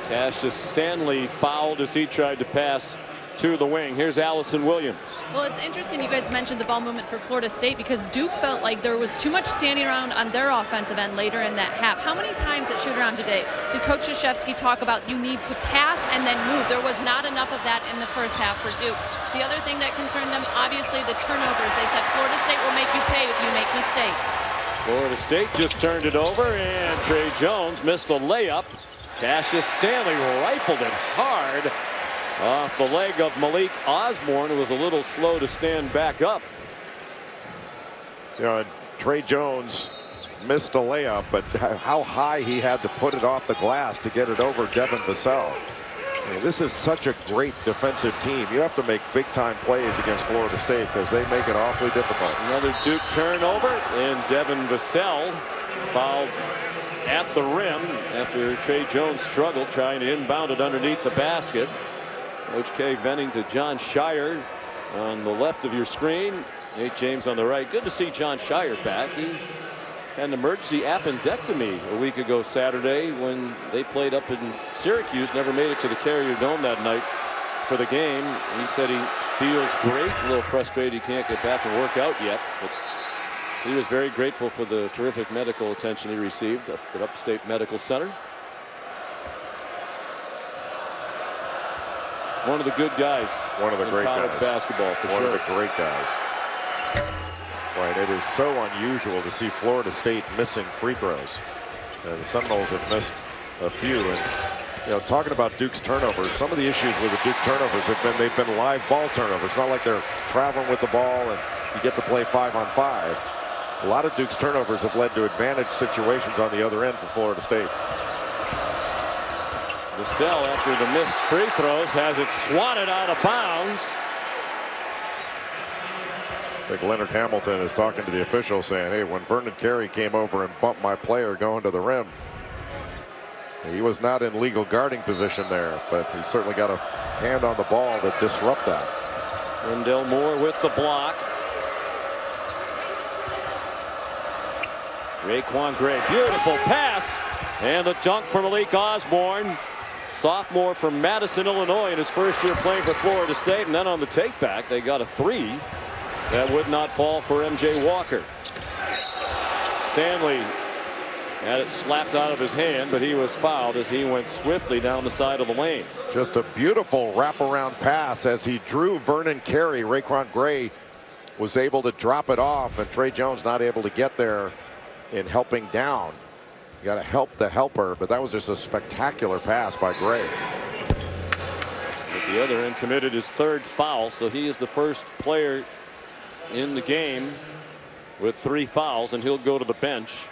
Cassius Stanley fouled as he tried to pass to the wing. Here's Allison Williams. Well, it's interesting you guys mentioned the ball movement for Florida State because Duke felt like there was too much standing around on their offensive end later in that half. How many times at shoot around today did Coach Krzyzewski talk about you need to pass and then move? There was not enough of that in the first half for Duke. The other thing that concerned them, obviously, the turnovers. They said Florida State will make you pay if you make mistakes. Florida State just turned it over, and Trey Jones missed the layup. Cassius Stanley rifled it hard off the leg of Malik Osborne, who was a little slow to stand back up. You know, Trey Jones missed a layup, but how high he had to put it off the glass to get it over Devin Vassell. I mean, this is such a great defensive team. You have to make big-time plays against Florida State because they make it awfully difficult. Another Duke turnover, and Devin Vassell fouled at the rim after Trey Jones struggled trying to inbound it underneath the basket. Coach K venting to John Shire on the left of your screen. Nate James on the right. Good to see John Shire back. He had an emergency appendectomy a week ago Saturday when they played up in Syracuse. Never made it to the Carrier Dome that night for the game. He said he feels great. A little frustrated he can't get back and work out yet. But he was very grateful for the terrific medical attention he received up at Upstate Medical Center. One of the good guys. One of the great college guys. Basketball for sure. One of the great guys. Right. It is so unusual to see Florida State missing free throws. The Seminoles have missed a few. And, you know, talking about Duke's turnovers, some of the issues with the Duke turnovers have been they've been live ball turnovers. It's not like they're traveling with the ball and you get to play 5-on-5. A lot of Duke's turnovers have led to advantage situations on the other end for Florida State. Vassell, after the missed free throws, has it swatted out of bounds. I think Leonard Hamilton is talking to the official saying, hey, when Vernon Carey came over and bumped my player going to the rim, he was not in legal guarding position there, but he certainly got a hand on the ball to disrupt that. Wendell Moore with the block. Raekwon Gray, beautiful pass, and the dunk for Malik Osborne. Sophomore from Madison, Illinois, in his first year playing for Florida State. And then on the take back, they got a three that would not fall for MJ Walker. Stanley had it slapped out of his hand, but he was fouled as he went swiftly down the side of the lane. Just a beautiful wraparound pass as he drew Vernon Carey. Raekwon Gray was able to drop it off, and Trey Jones not able to get there in helping down. You got to help the helper, but that was just a spectacular pass by Gray. At the other end, committed his third foul, so he is the first player in the game with 3 fouls, and he'll go to the bench.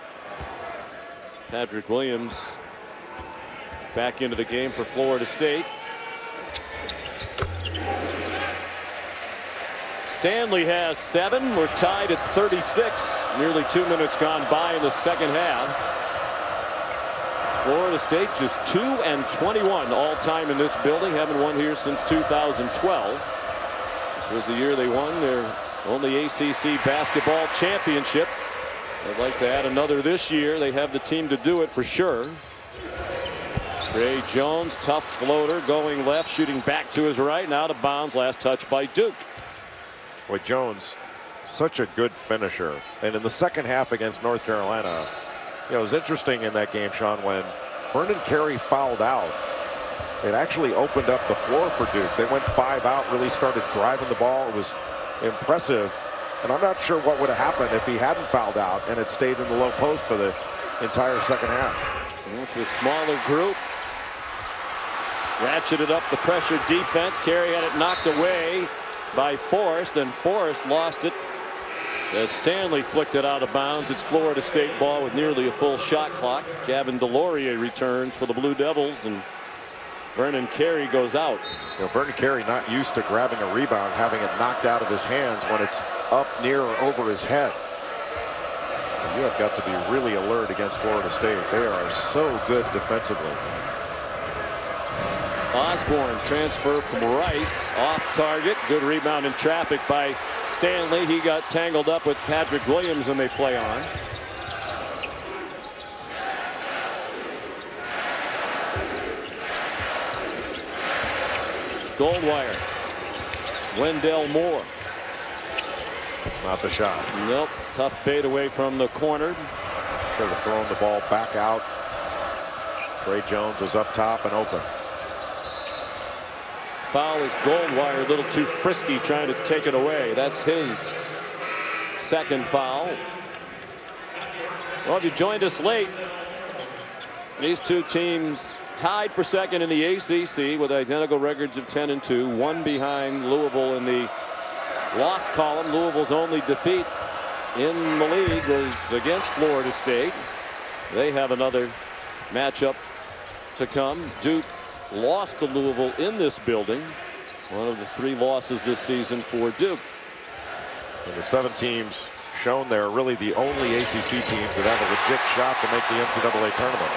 Patrick Williams back into the game for Florida State. Stanley has 7. We're tied at 36. Nearly 2 minutes gone by in the second half. Florida State just 2-21 all time in this building. Haven't won here since 2012, which was the year they won their only ACC basketball championship. They'd like to add another this year. They have the team to do it for sure. Trey Jones, tough floater, going left, shooting back to his right, and out of bounds. Last touch by Duke. With Jones, such a good finisher. And in the second half against North Carolina, you know, it was interesting in that game, Sean, when Vernon Carey fouled out. It actually opened up the floor for Duke. They went 5 out, really started driving the ball. It was impressive. And I'm not sure what would have happened if he hadn't fouled out and had stayed in the low post for the entire second half. Into a smaller group. Ratcheted up the pressure defense. Carey had it knocked away by Forrest, and Forrest lost it as Stanley flicked it out of bounds. It's Florida State ball with nearly a full shot clock. Javin DeLaurier returns for the Blue Devils, and Vernon Carey goes out. You know, Vernon Carey not used to grabbing a rebound, having it knocked out of his hands when it's up near or over his head. And you have got to be really alert against Florida State. They are so good defensively. Osborne transfer from Rice, off target. Good rebound in traffic by Stanley. He got tangled up with Patrick Williams, and they play on. Goldwire. Wendell Moore. It's not the shot. Nope. Tough fade away from the corner. Should have thrown the ball back out. Trey Jones was up top and open. Foul is Goldwire, a little too frisky trying to take it away. That's his second foul. Well, if you joined us late, these two teams tied for second in the ACC with identical records of 10-2, one behind Louisville in the loss column. Louisville's only defeat in the league was against Florida State. They have another matchup to come. Duke lost to Louisville in this building. One of the 3 losses this season for Duke. And the 7 teams shown there are really the only ACC teams that have a legit shot to make the NCAA tournament.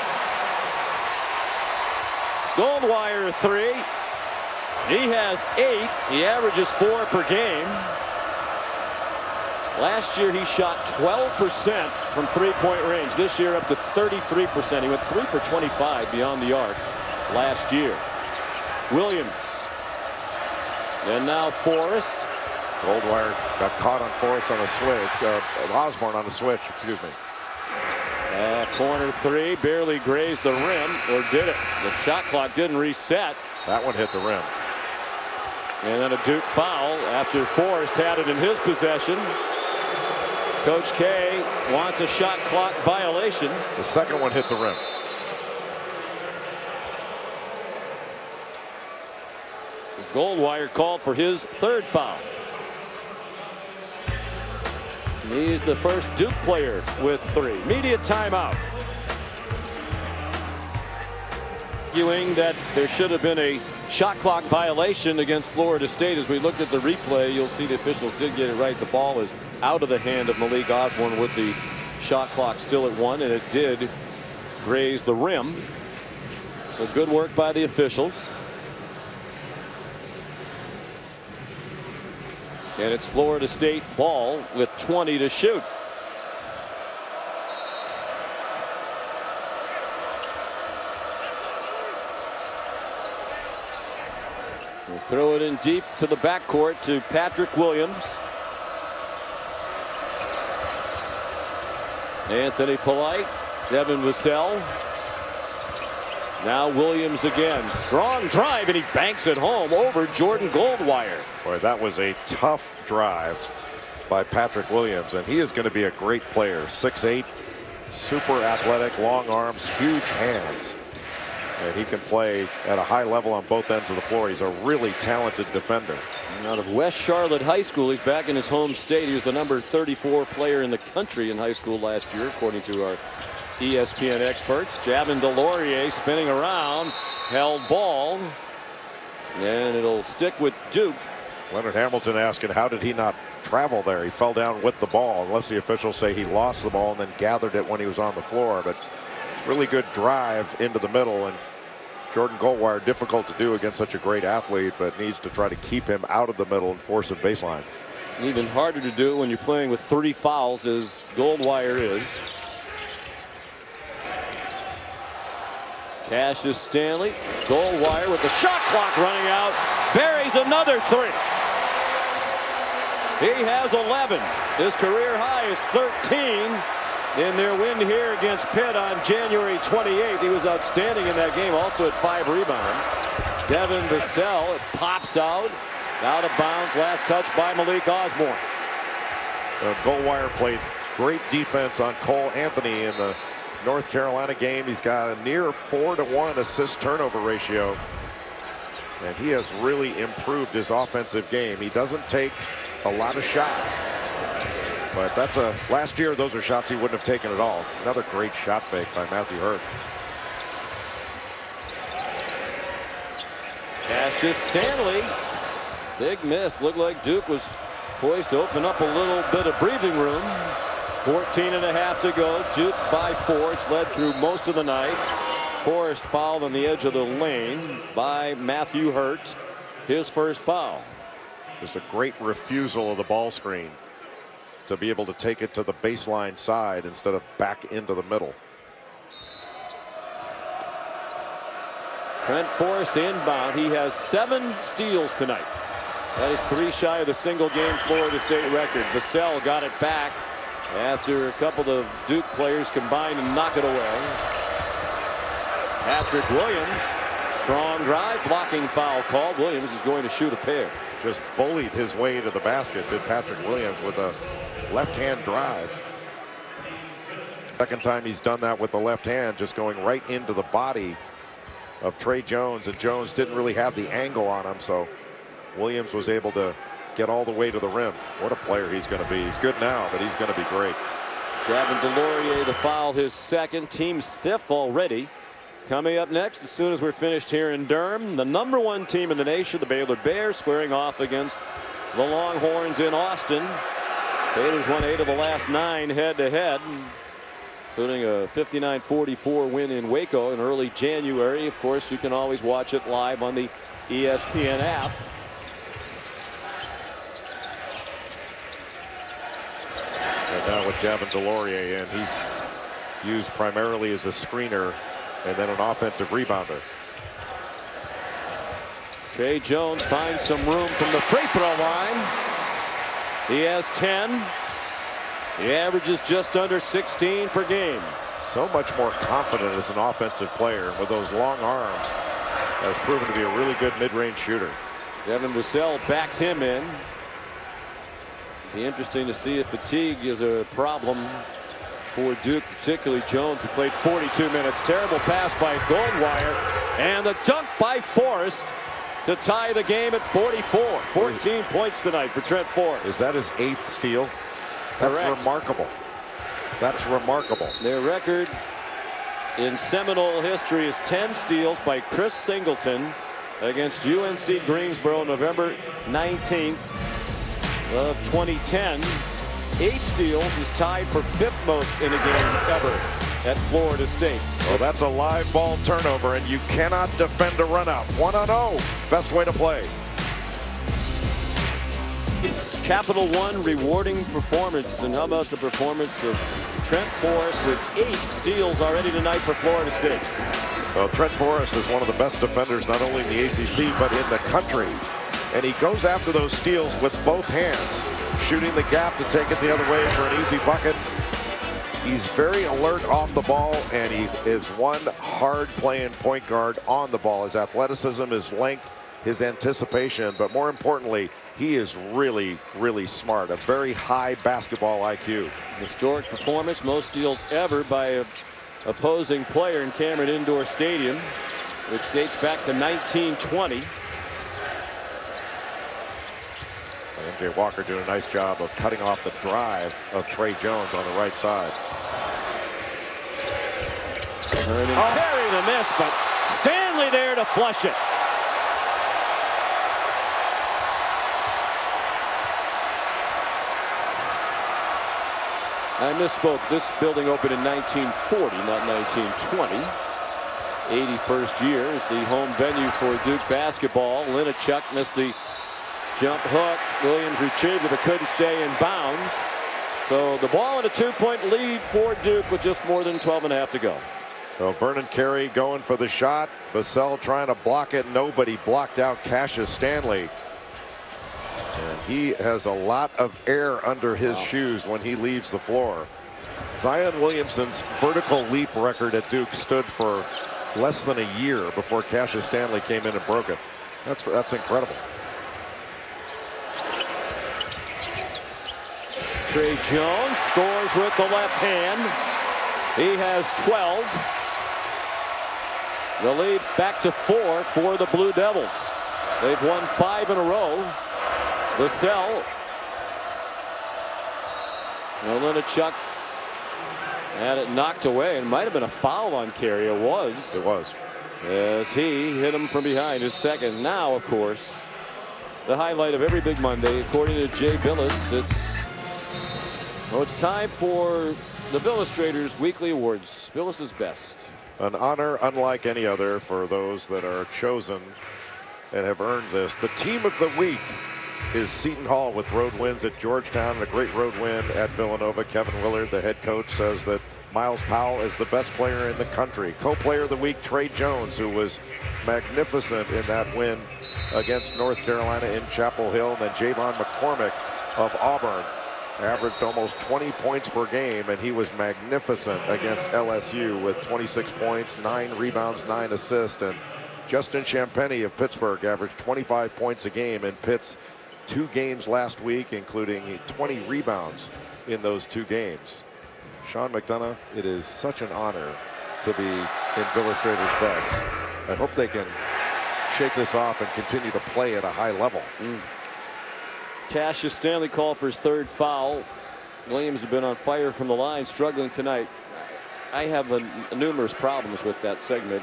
Goldwire 3. He has 8. He averages 4 per game. Last year he shot 12% from 3-point range. This year up to 33%. He went 3 for 25 beyond the arc last year. Williams. And now Forrest. Goldwire got caught on Forrest on a switch. Osborne on a switch, excuse me. Corner 3 barely grazed the rim, or did it? The shot clock didn't reset. That one hit the rim. And then a Duke foul after Forrest had it in his possession. Coach K wants a shot clock violation. The second one hit the rim. Goldwire called for his 3rd foul. He's the first Duke player with 3. Media timeout. Arguing that there should have been a shot clock violation against Florida State. As we looked at the replay, you'll see the officials did get it right. The ball is out of the hand of Malik Osborne with the shot clock still at 1, and it did graze the rim. So good work by the officials. And it's Florida State ball with 20 to shoot. We'll throw it in deep to the backcourt to Patrick Williams. Anthony Polite, Devin Vassell. Now Williams again. Strong drive, and he banks it home over Jordan Goldwire. Boy, that was a tough drive by Patrick Williams, and he is going to be a great player. 6'8", super athletic, long arms, huge hands. And he can play at a high level on both ends of the floor. He's a really talented defender. And out of West Charlotte High School, he's back in his home state. He was the number 34 player in the country in high school last year, according to our ESPN experts. Javin DeLaurier spinning around, held ball, and it'll stick with Duke. Leonard Hamilton asking, how did he not travel there? He fell down with the ball, unless the officials say he lost the ball and then gathered it when he was on the floor. But really good drive into the middle, and Jordan Goldwire, difficult to do against such a great athlete, but needs to try to keep him out of the middle and force him baseline. Even harder to do when you're playing with 3 fouls, as Goldwire is. Cassius Stanley, Goldwire with the shot clock running out, buries another 3. He has 11. His career high is 13 in their win here against Pitt on January 28th. He was outstanding in that game, also at 5 rebounds. Devin Vassell, it pops out of bounds, last touch by Malik Osborne. Goldwire played great defense on Cole Anthony in the North Carolina game. He's got a near 4-to-1 assist turnover ratio. And he has really improved his offensive game. He doesn't take a lot of shots. But last year, those are shots he wouldn't have taken at all. Another great shot fake by Matthew Hurt. Cassius Stanley. Big miss. Looked like Duke was poised to open up a little bit of breathing room. 14.5 to go. Duke by 4. It's led through most of the night. Forrest fouled on the edge of the lane by Matthew Hurt. His first foul. Just a great refusal of the ball screen to be able to take it to the baseline side instead of back into the middle. Trent Forrest inbound. He has 7 steals tonight. That is 3 shy of the single-game Florida State record. Vassell got it back after a couple of Duke players combined and knock it away. Patrick Williams, strong drive, blocking foul called. Williams is going to shoot a pair. Just bullied his way to the basket, did Patrick Williams, with a left-hand drive. Second time he's done that with the left hand, just going right into the body of Trey Jones, and Jones didn't really have the angle on him, so Williams was able to get all the way to the rim. What a player he's going to be. He's good now, but he's going to be great. Javin DeLaurier to foul, his second, team's 5th already. Coming up next, as soon as we're finished here in Durham, the #1 team in the nation, the Baylor Bears, squaring off against the Longhorns in Austin. Baylor's won 8 of the last 9 head-to-head, including a 59-44 win in Waco in early January. Of course, you can always watch it live on the ESPN app. And now with Javin DeLaurier in, he's used primarily as a screener and then an offensive rebounder. Trey Jones finds some room from the free throw line. He has 10. He averages just under 16 per game. So much more confident as an offensive player with those long arms. Has proven to be a really good mid-range shooter. Devin Vassell backed him in. Be interesting to see if fatigue is a problem for Duke, particularly Jones, who played 42 minutes. Terrible pass by Goldwire, and the dunk by Forrest to tie the game at 44. 14 points tonight for Trent Forrest. Is that his 8th steal? That's Correct. remarkable. That's remarkable. Their record in Seminole history is 10 steals by Chris Singleton against UNC Greensboro November 19th of 2010. 8 steals is tied for 5th most in a game ever at Florida State. Well, that's a live ball turnover, and you cannot defend a run out. 1-0. Best way to play. It's Capital One rewarding performance. And how about the performance of Trent Forrest with 8 steals already tonight for Florida State? Well, Trent Forrest is one of the best defenders, not only in the ACC, but in the country. And he goes after those steals with both hands, shooting the gap to take it the other way for an easy bucket. He's very alert off the ball, and he is one hard-playing point guard on the ball. His athleticism, his length, his anticipation, but more importantly, he is really, really smart. A very high basketball IQ. Historic performance, most steals ever by an opposing player in Cameron Indoor Stadium, which dates back to 1920. MJ Walker doing a nice job of cutting off the drive of Trey Jones on the right side. Bury the miss, but Stanley there to flush it. I misspoke. This building opened in 1940, not 1920. 81st year is the home venue for Duke basketball. Linachuk missed the jump hook. Williams retrieved it but couldn't stay in bounds. So the ball in a 2-point lead for Duke with just more than 12.5 to go. So Vernon Carey going for the shot. Vassell trying to block it. Nobody blocked out Cassius Stanley. And he has a lot of air under his shoes when he leaves the floor. Zion Williamson's vertical leap record at Duke stood for less than a year before Cassius Stanley came in and broke it. That's incredible. Trey Jones scores with the left hand. He has 12. The lead back to 4 for the Blue Devils. They've won 5 in a row. Vassell. Olinichuk had it knocked away, and might have been a foul on Carey. It was. It was. As he hit him from behind, his second. Now, of course, the highlight of every Big Monday, according to Jay Billis, it's time for the Billistrators Weekly Awards. Billis's best. An honor unlike any other for those that are chosen and have earned this. The team of the week is Seton Hall with road wins at Georgetown and a great road win at Villanova. Kevin Willard, the head coach, says that Miles Powell is the best player in the country. Co-player of the week, Trey Jones, who was magnificent in that win against North Carolina in Chapel Hill. And then Javon McCormick of Auburn averaged almost 20 points per game, and he was magnificent against LSU with 26 points, 9 rebounds, 9 assists. And Justin Champagnie of Pittsburgh averaged 25 points a game in Pitt's 2 games last week, including 20 rebounds in those 2 games. Sean McDonough, it is such an honor to be in Billistrators' best. I hope they can shake this off and continue to play at a high level. Cassius Stanley called for his 3rd foul. Williams has been on fire from the line, struggling tonight. I have numerous problems with that segment.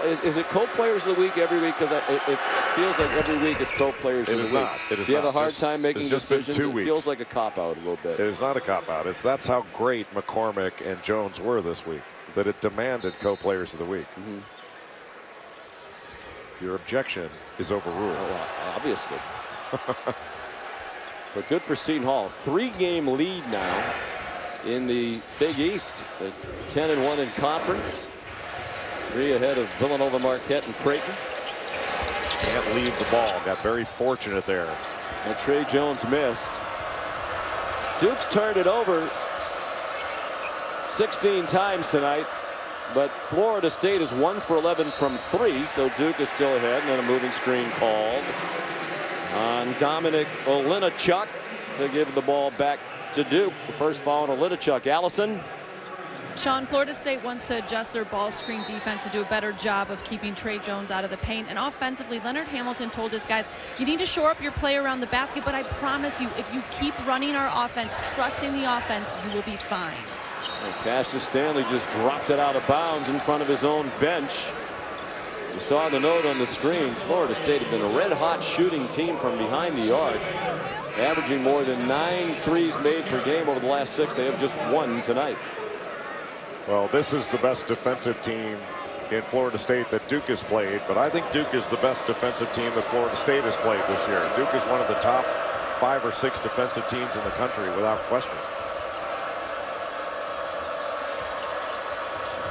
Is it co-players of the week every week? Because it feels like every week it's co-players of the week. It is not. It is Do you not. have a hard time making decisions? 2 It weeks. feels like a cop-out a little bit. It is not a cop-out. That's how great McCormick and Jones were this week, that it demanded co-players of the week. Your objection is overruled. Well, obviously. But good for Seton Hall. 3-game lead now in the Big East. 10-1 in conference. 3 ahead of Villanova, Marquette, and Creighton. Can't leave the ball. Got very fortunate there. And Trey Jones missed. Duke's turned it over 16 times tonight, but Florida State is 1 for 11 from 3, so Duke is still ahead. And then a moving screen called on Dominic Olinichuk to give the ball back to Duke. The first foul on Olinichuk. Allison. Sean, Florida State wants to adjust their ball screen defense to do a better job of keeping Trey Jones out of the paint. And offensively, Leonard Hamilton told his guys, you need to shore up your play around the basket, but I promise you, if you keep running our offense, trusting the offense, you will be fine. And Cassius Stanley just dropped it out of bounds in front of his own bench. You saw the note on the screen. Florida State had been a red-hot shooting team from behind the arc, averaging more than 9 threes made per game over the last 6. They have just 1 tonight. Well, this is the best defensive team in Florida State that Duke has played, but I think Duke is the best defensive team that Florida State has played this year. Duke is one of the top 5 or 6 defensive teams in the country without question.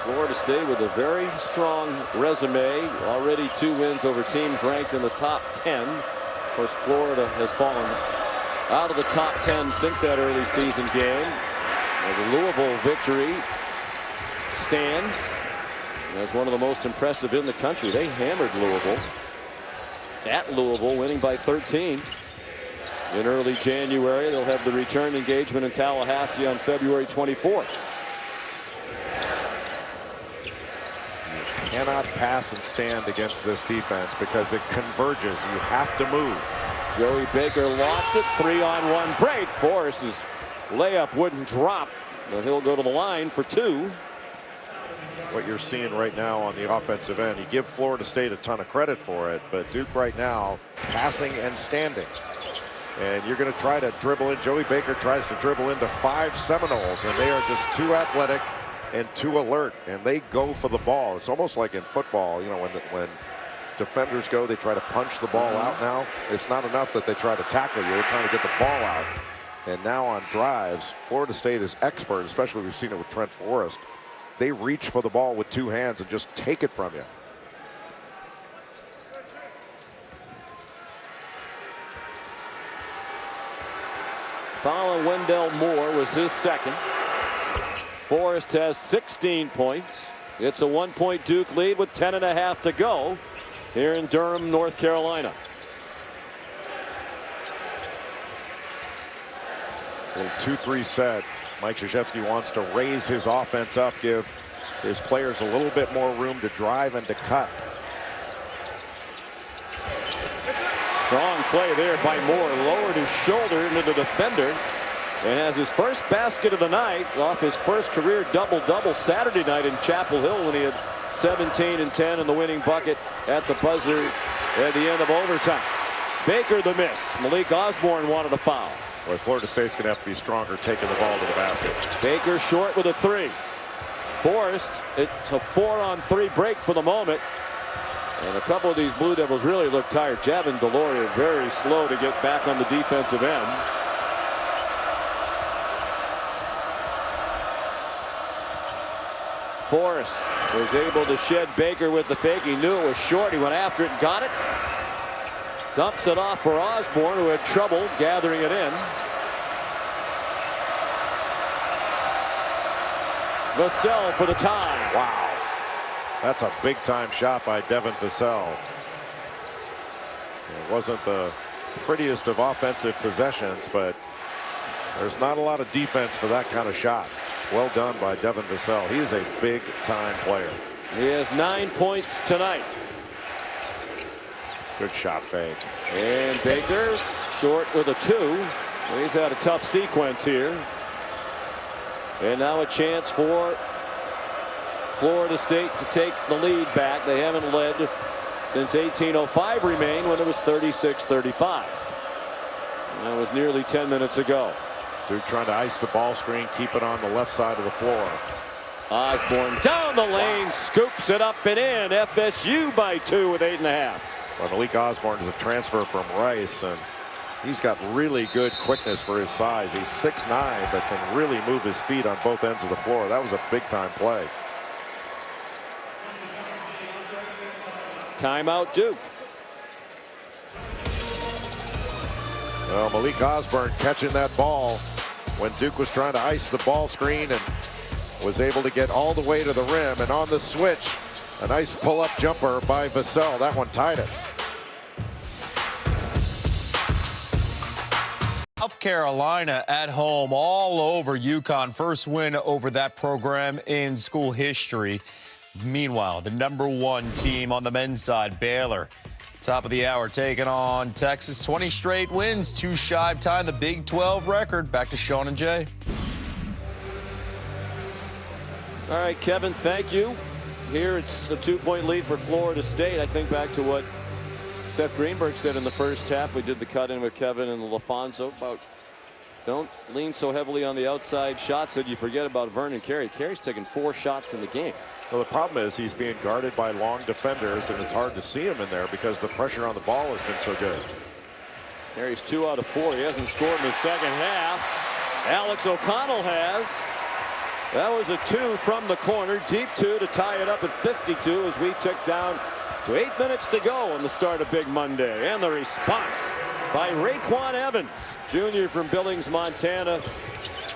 Florida State with a very strong resume. Already 2 wins over teams ranked in the top 10. Of course, Florida has fallen out of the top 10 since that early season game. The Louisville victory stands as one of the most impressive in the country. They hammered Louisville at Louisville, winning by 13 in early January. They'll have the return engagement in Tallahassee on February 24th. You cannot pass and stand against this defense because it converges. You have to move. Joey Baker lost it. 3-on-1 break. Forrest's layup wouldn't drop, but he'll go to the line for 2. What you're seeing right now on the offensive end, you give Florida State a ton of credit for it, but Duke right now passing and standing. And you're going to try to dribble in. Joey Baker tries to dribble into 5 Seminoles, and they are just too athletic and too alert, and they go for the ball. It's almost like in football, you know, when defenders go, they try to punch the ball out now. It's not enough that they try to tackle you. They're trying to get the ball out. And now on drives, Florida State is expert, especially we've seen it with Trent Forrest. They reach for the ball with 2 hands and just take it from you. Foul on Wendell Moore was his second. Forrest has 16 points. It's a 1-point Duke lead with 10.5 to go here in Durham, North Carolina. Little 2-3 set. Mike Krzyzewski wants to raise his offense up, give his players a little bit more room to drive and to cut. Strong play there by Moore. Lowered his shoulder into the defender and has his first basket of the night off his first career double-double Saturday night in Chapel Hill when he had 17 and 10 in the winning bucket at the buzzer at the end of overtime. Baker the miss. Malik Osborne wanted a foul. Boy, Florida State's going to have to be stronger taking the ball to the basket. Baker short with a 3. Forced. It's a 4-on-3 break for the moment. And a couple of these Blue Devils really look tired. Javin Deloria very slow to get back on the defensive end. Forrest was able to shed Baker with the fake. He knew it was short. He went after it and got it. Dumps it off for Osborne, who had trouble gathering it in. Vassell for the tie. Wow. That's a big-time shot by Devin Vassell. It wasn't the prettiest of offensive possessions, but there's not a lot of defense for that kind of shot. Well done by Devin Vassell. He is a big-time player. He has 9 points tonight. Good shot fake. And Baker short with a 2. He's had a tough sequence here. And now a chance for Florida State to take the lead back. They haven't led since 1805 remained when it was 36-35. That was nearly 10 minutes ago. Duke trying to ice the ball screen, keep it on the left side of the floor. Osborne down the lane, scoops it up and in. FSU by 2 with 8.5. Well, Malik Osborne is a transfer from Rice, and he's got really good quickness for his size. He's 6'9", but can really move his feet on both ends of the floor. That was a big-time play. Timeout Duke. Well, Malik Osborne catching that ball when Duke was trying to ice the ball screen and was able to get all the way to the rim. And on the switch, a nice pull-up jumper by Vassell. That one tied it. South Carolina at home all over UConn. First win over that program in school history. Meanwhile, the #1 team on the men's side, Baylor. Top of the hour, taking on Texas. 20 straight wins, 2 shy of tying the Big 12 record. Back to Sean and Jay. All right, Kevin, thank you. Here it's a 2-point lead for Florida State. I think back to what Seth Greenberg said in the first half. We did the cut in with Kevin and LaFonso about don't lean so heavily on the outside shots that you forget about Vernon Carey. Carey's taken 4 shots in the game. Well, the problem is he's being guarded by long defenders, and it's hard to see him in there because the pressure on the ball has been so good. Carey's 2 out of 4. He hasn't scored in the second half. Alex O'Connell has. That was a 2 from the corner. Deep 2 to tie it up at 52 as we tick down to 8 minutes to go on the start of Big Monday. And the response by Raekwon Evans, junior from Billings, Montana,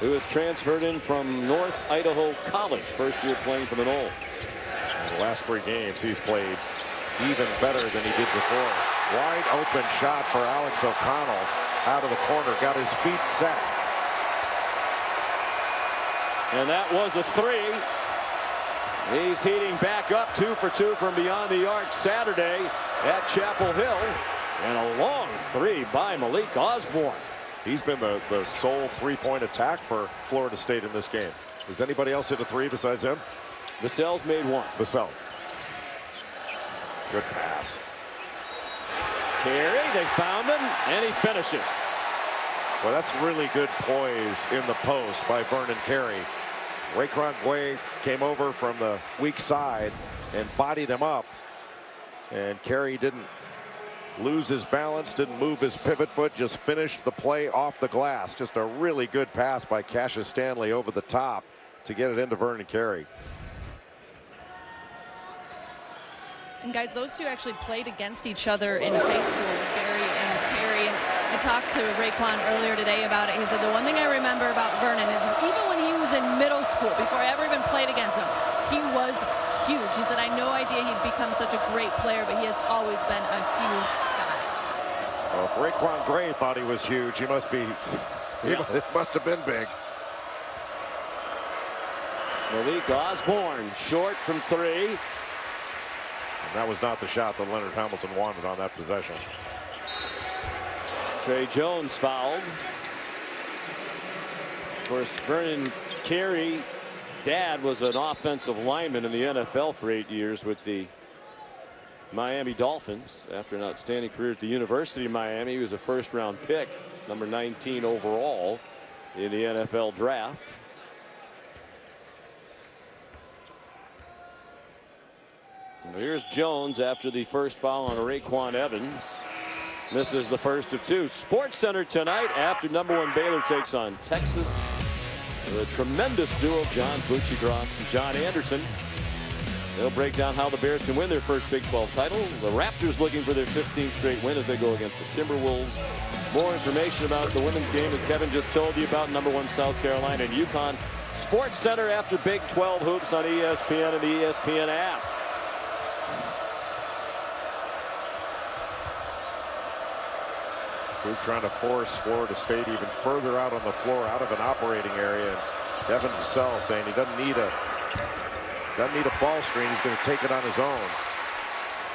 who was transferred in from North Idaho College, first year playing for the Noles. In the last 3 games, he's played even better than he did before. Wide open shot for Alex O'Connell out of the corner, got his feet set. And that was a 3. He's heating back up, 2 for 2 from beyond the arc Saturday at Chapel Hill. And a long 3 by Malik Osborne. He's been the sole 3-point attack for Florida State in this game. Does anybody else hit a 3 besides him? Vassell's made 1. Vassell. Good pass. Carey, they found him, and he finishes. Well, that's really good poise in the post by Vernon Carey. Raekwon Guay came over from the weak side and bodied him up. And Carey didn't lose his balance, didn't move his pivot foot, just finished the play off the glass. Just a really good pass by Cassius Stanley over the top to get it into Vernon Carey. And guys, those two actually played against each other in high school, Barry and Carey. And I talked to Raekwon earlier today about it. He said the one thing I remember about Vernon is even when he was in middle school, before I ever even played against him, he was huge. He said, I had no idea he'd become such a great player, but he has always been a huge guy. Well, if Raekwon Gray thought he was huge, he must be It must have been big. Malik Osborne short from three. And that was not the shot that Leonard Hamilton wanted on that possession. Trey Jones fouled. Of course, Vernon Carey, dad, was an offensive lineman in the NFL for 8 years with the Miami Dolphins. After an outstanding career at the University of Miami, he was a first-round pick, number 19 overall in the NFL draft. And here's Jones after the first foul on Raekwon Evans. Misses the first of two. Sports Center tonight after #1 Baylor takes on Texas. The tremendous duo, John Bucci-Gross and John Anderson. They'll break down how the Bears can win their first Big 12 title. The Raptors looking for their 15th straight win as they go against the Timberwolves. More information about the women's game that Kevin just told you about, #1 South Carolina and UConn. Sports Center after Big 12 hoops on ESPN and the ESPN app. We're trying to force Florida State even further out on the floor, out of an operating area. And Devin Vassell saying he doesn't need a ball screen. He's going to take it on his own.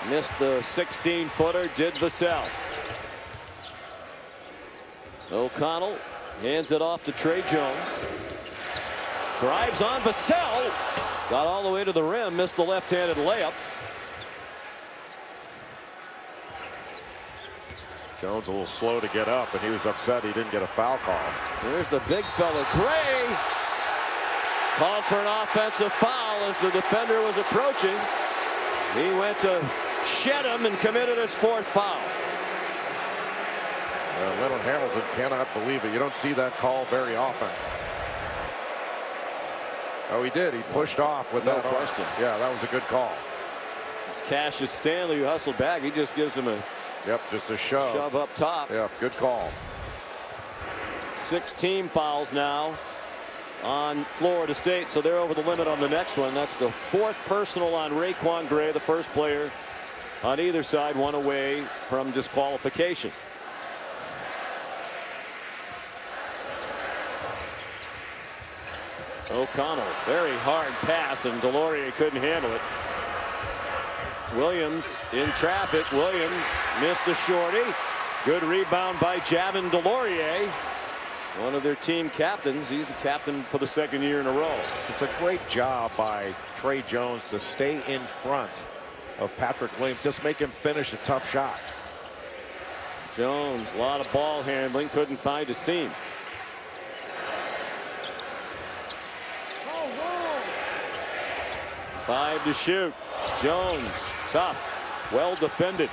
Missed the 16-footer, did Vassell. O'Connell hands it off to Trey Jones. Drives on Vassell. Got all the way to the rim, missed the left-handed layup. Jones a little slow to get up, and he was upset he didn't get a foul call. There's the big fella, Gray. Called for an offensive foul as the defender was approaching. He went to shed him and committed his 4th foul. Leonard Hamilton cannot believe it. You don't see that call very often. Oh, he did. He pushed off with that question. Yeah, that was a good call. It's Cassius Stanley who hustled back. He just gives him a just a shove. Shove up top. Yeah, good call. 6 team fouls now on Florida State, so they're over the limit on the next one. That's the 4th personal on Raekwon Gray, the first player on either side, one away from disqualification. O'Connell, very hard pass, and Delorier couldn't handle it. Williams in traffic. Williams missed the shorty. Good rebound by Javin Delorier, one of their team captains. He's a captain for the 2nd year in a row. It's a great job by Trey Jones to stay in front of Patrick Williams. Just make him finish a tough shot. Jones, a lot of ball handling, couldn't find a seam. Five to shoot. Jones, tough, well defended.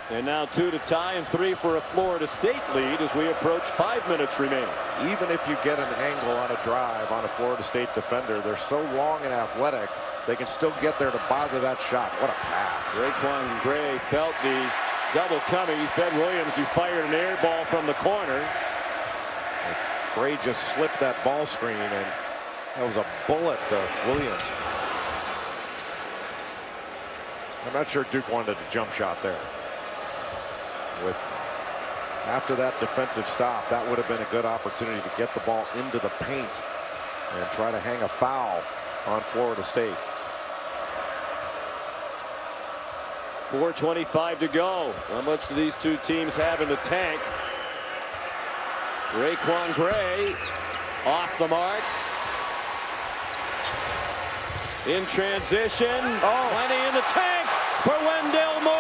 And now 2 to tie and 3 for a Florida State lead as we approach 5 minutes remaining. Even if you get an angle on a drive on a Florida State defender, they're so long and athletic, they can still get there to bother that shot. What a pass. Raekwon Gray felt the double coming. He fed Williams, who fired an air ball from the corner. Gray just slipped that ball screen, and that was a bullet to Williams. I'm not sure Duke wanted a jump shot there. After that defensive stop, that would have been a good opportunity to get the ball into the paint and try to hang a foul on Florida State. 4:25 to go. How much do these two teams have in the tank? Raekwon Gray off the mark. In transition. Plenty in the tank for Wendell Moore.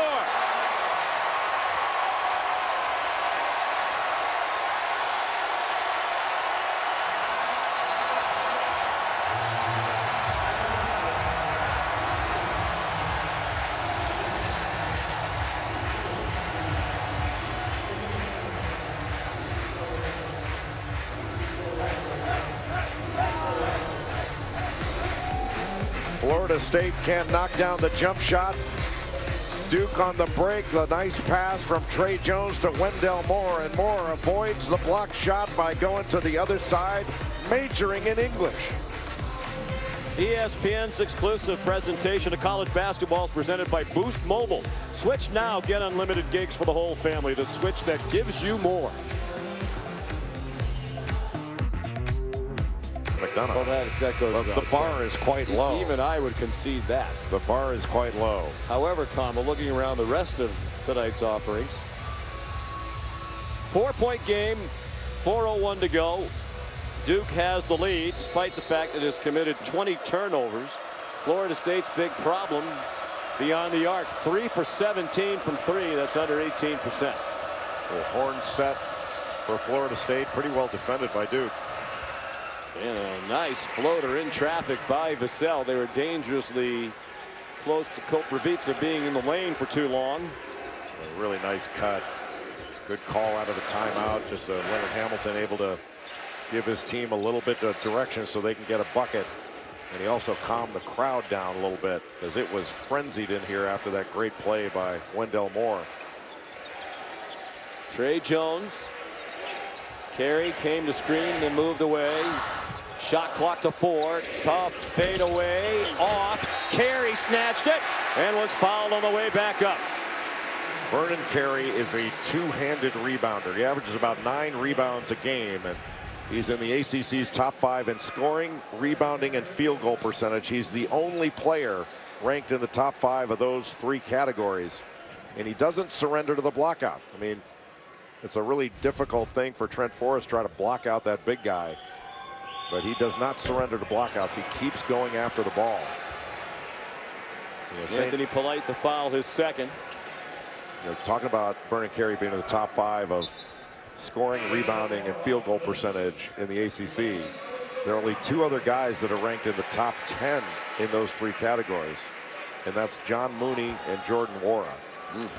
Florida State can't knock down the jump shot. Duke on the break. The nice pass from Trey Jones to Wendell Moore, and Moore avoids the block shot by going to the other side, majoring in English. ESPN's exclusive presentation of college basketball is presented by Boost Mobile. Switch now, get unlimited gigs for the whole family. The switch that gives you more. McDonough. Well, that goes But without the bar saying. is quite low. Even I would concede that. The bar is quite low. However, Conwell, looking around the rest of tonight's offerings, 4-point game, 4:01 to go. Duke has the lead despite the fact it has committed 20 turnovers. Florida State's big problem beyond the arc, 3 for 17 from 3. That's under 18%. The horn set for Florida State, pretty well defended by Duke. And a nice floater in traffic by Vassell. They were dangerously close to Koprivica being in the lane for too long. A really nice cut. Good call out of the timeout. Just Leonard Hamilton able to give his team a little bit of direction so they can get a bucket. And he also calmed the crowd down a little bit because it was frenzied in here after that great play by Wendell Moore. Trey Jones. Carey came to screen, then moved away. Shot clock to 4. Tough fade away. Off. Carey snatched it and was fouled on the way back up. Vernon Carey is a two-handed rebounder. He averages about 9 rebounds a game, and he's in the ACC's top 5 in scoring, rebounding, and field goal percentage. He's the only player ranked in the top 5 of those 3 categories, and he doesn't surrender to the blockout. I mean, it's a really difficult thing for Trent Forrest to try to block out that big guy, but he does not surrender to blockouts. He keeps going after the ball. Anthony Polite to foul his second. Talking about Vernon Carey being in the top 5 of scoring, rebounding, and field goal percentage in the ACC. There are only 2 other guys that are ranked in the top 10 in those 3 categories, and that's John Mooney and Jordan Wara.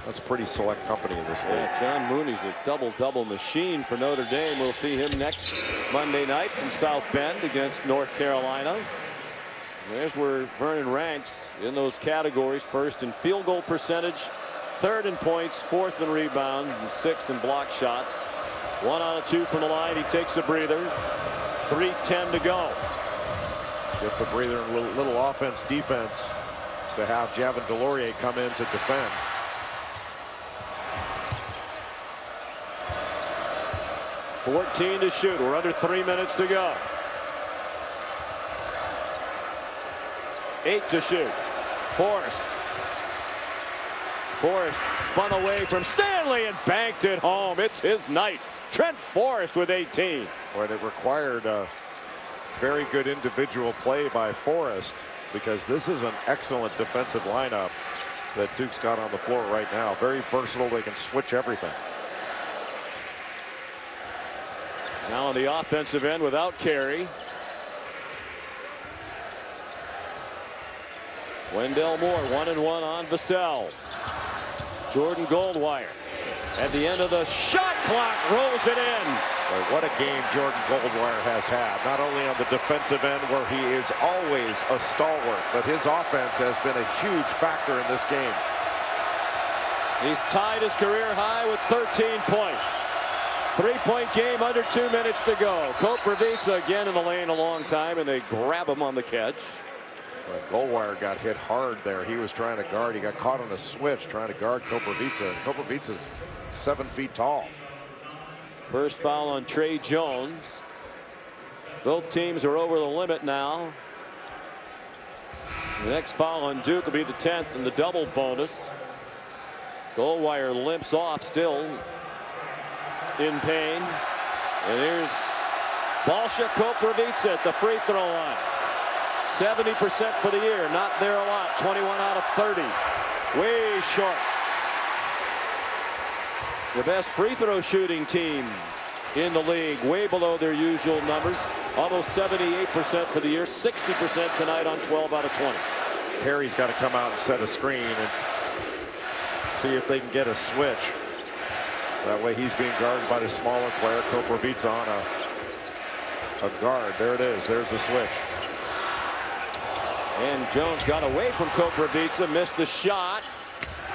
That's pretty select company in this league. Yeah, John Mooney's a double-double machine for Notre Dame. We'll see him next Monday night from South Bend against North Carolina. There's where Vernon ranks in those categories. First in field goal percentage, 3rd in points, 4th in rebound, and 6th in block shots. 1 out of 2 from the line. He takes a breather. 3:10 to go. Gets a breather and a little offense defense to have Javin Delorier come in to defend. .14 to shoot. We're under 3 minutes to go. 8 to shoot. Forrest spun away from Stanley and banked it home. It's his night. Trent Forrest with 18. But it required a very good individual play by Forrest, because this is an excellent defensive lineup that Duke's got on the floor right now. Very versatile. They can switch everything. Now on the offensive end without Carey. Wendell Moore 1-and-1 on Vassell. Jordan Goldwire at the end of the shot clock rolls it in. Boy, what a game Jordan Goldwire has had. Not only on the defensive end, where he is always a stalwart, but his offense has been a huge factor in this game. He's tied his career high with 13 points. 3-point game, under 2 minutes to go. Koprivica again in the lane a long time, and they grab him on the catch. But Goldwire got hit hard there. He was trying to guard. He got caught on a switch trying to guard Koprivica. Koprivica's 7 feet tall. First foul on Trey Jones. Both teams are over the limit now. The next foul on Duke will be the 10th and the double bonus. Goldwire limps off still in pain. And here's Balsha Koprivica at the free throw line. 70% for the year, not there a lot. 21 out of 30. Way short. The best free throw shooting team in the league, way below their usual numbers. Almost 78% for the year, 60% tonight on 12 out of 20. Harry's got to come out and set a screen and see if they can get a switch. That way he's being guarded by the smaller player. Koprivica on a guard. There it is. There's the switch. And Jones got away from Koprivica, missed the shot.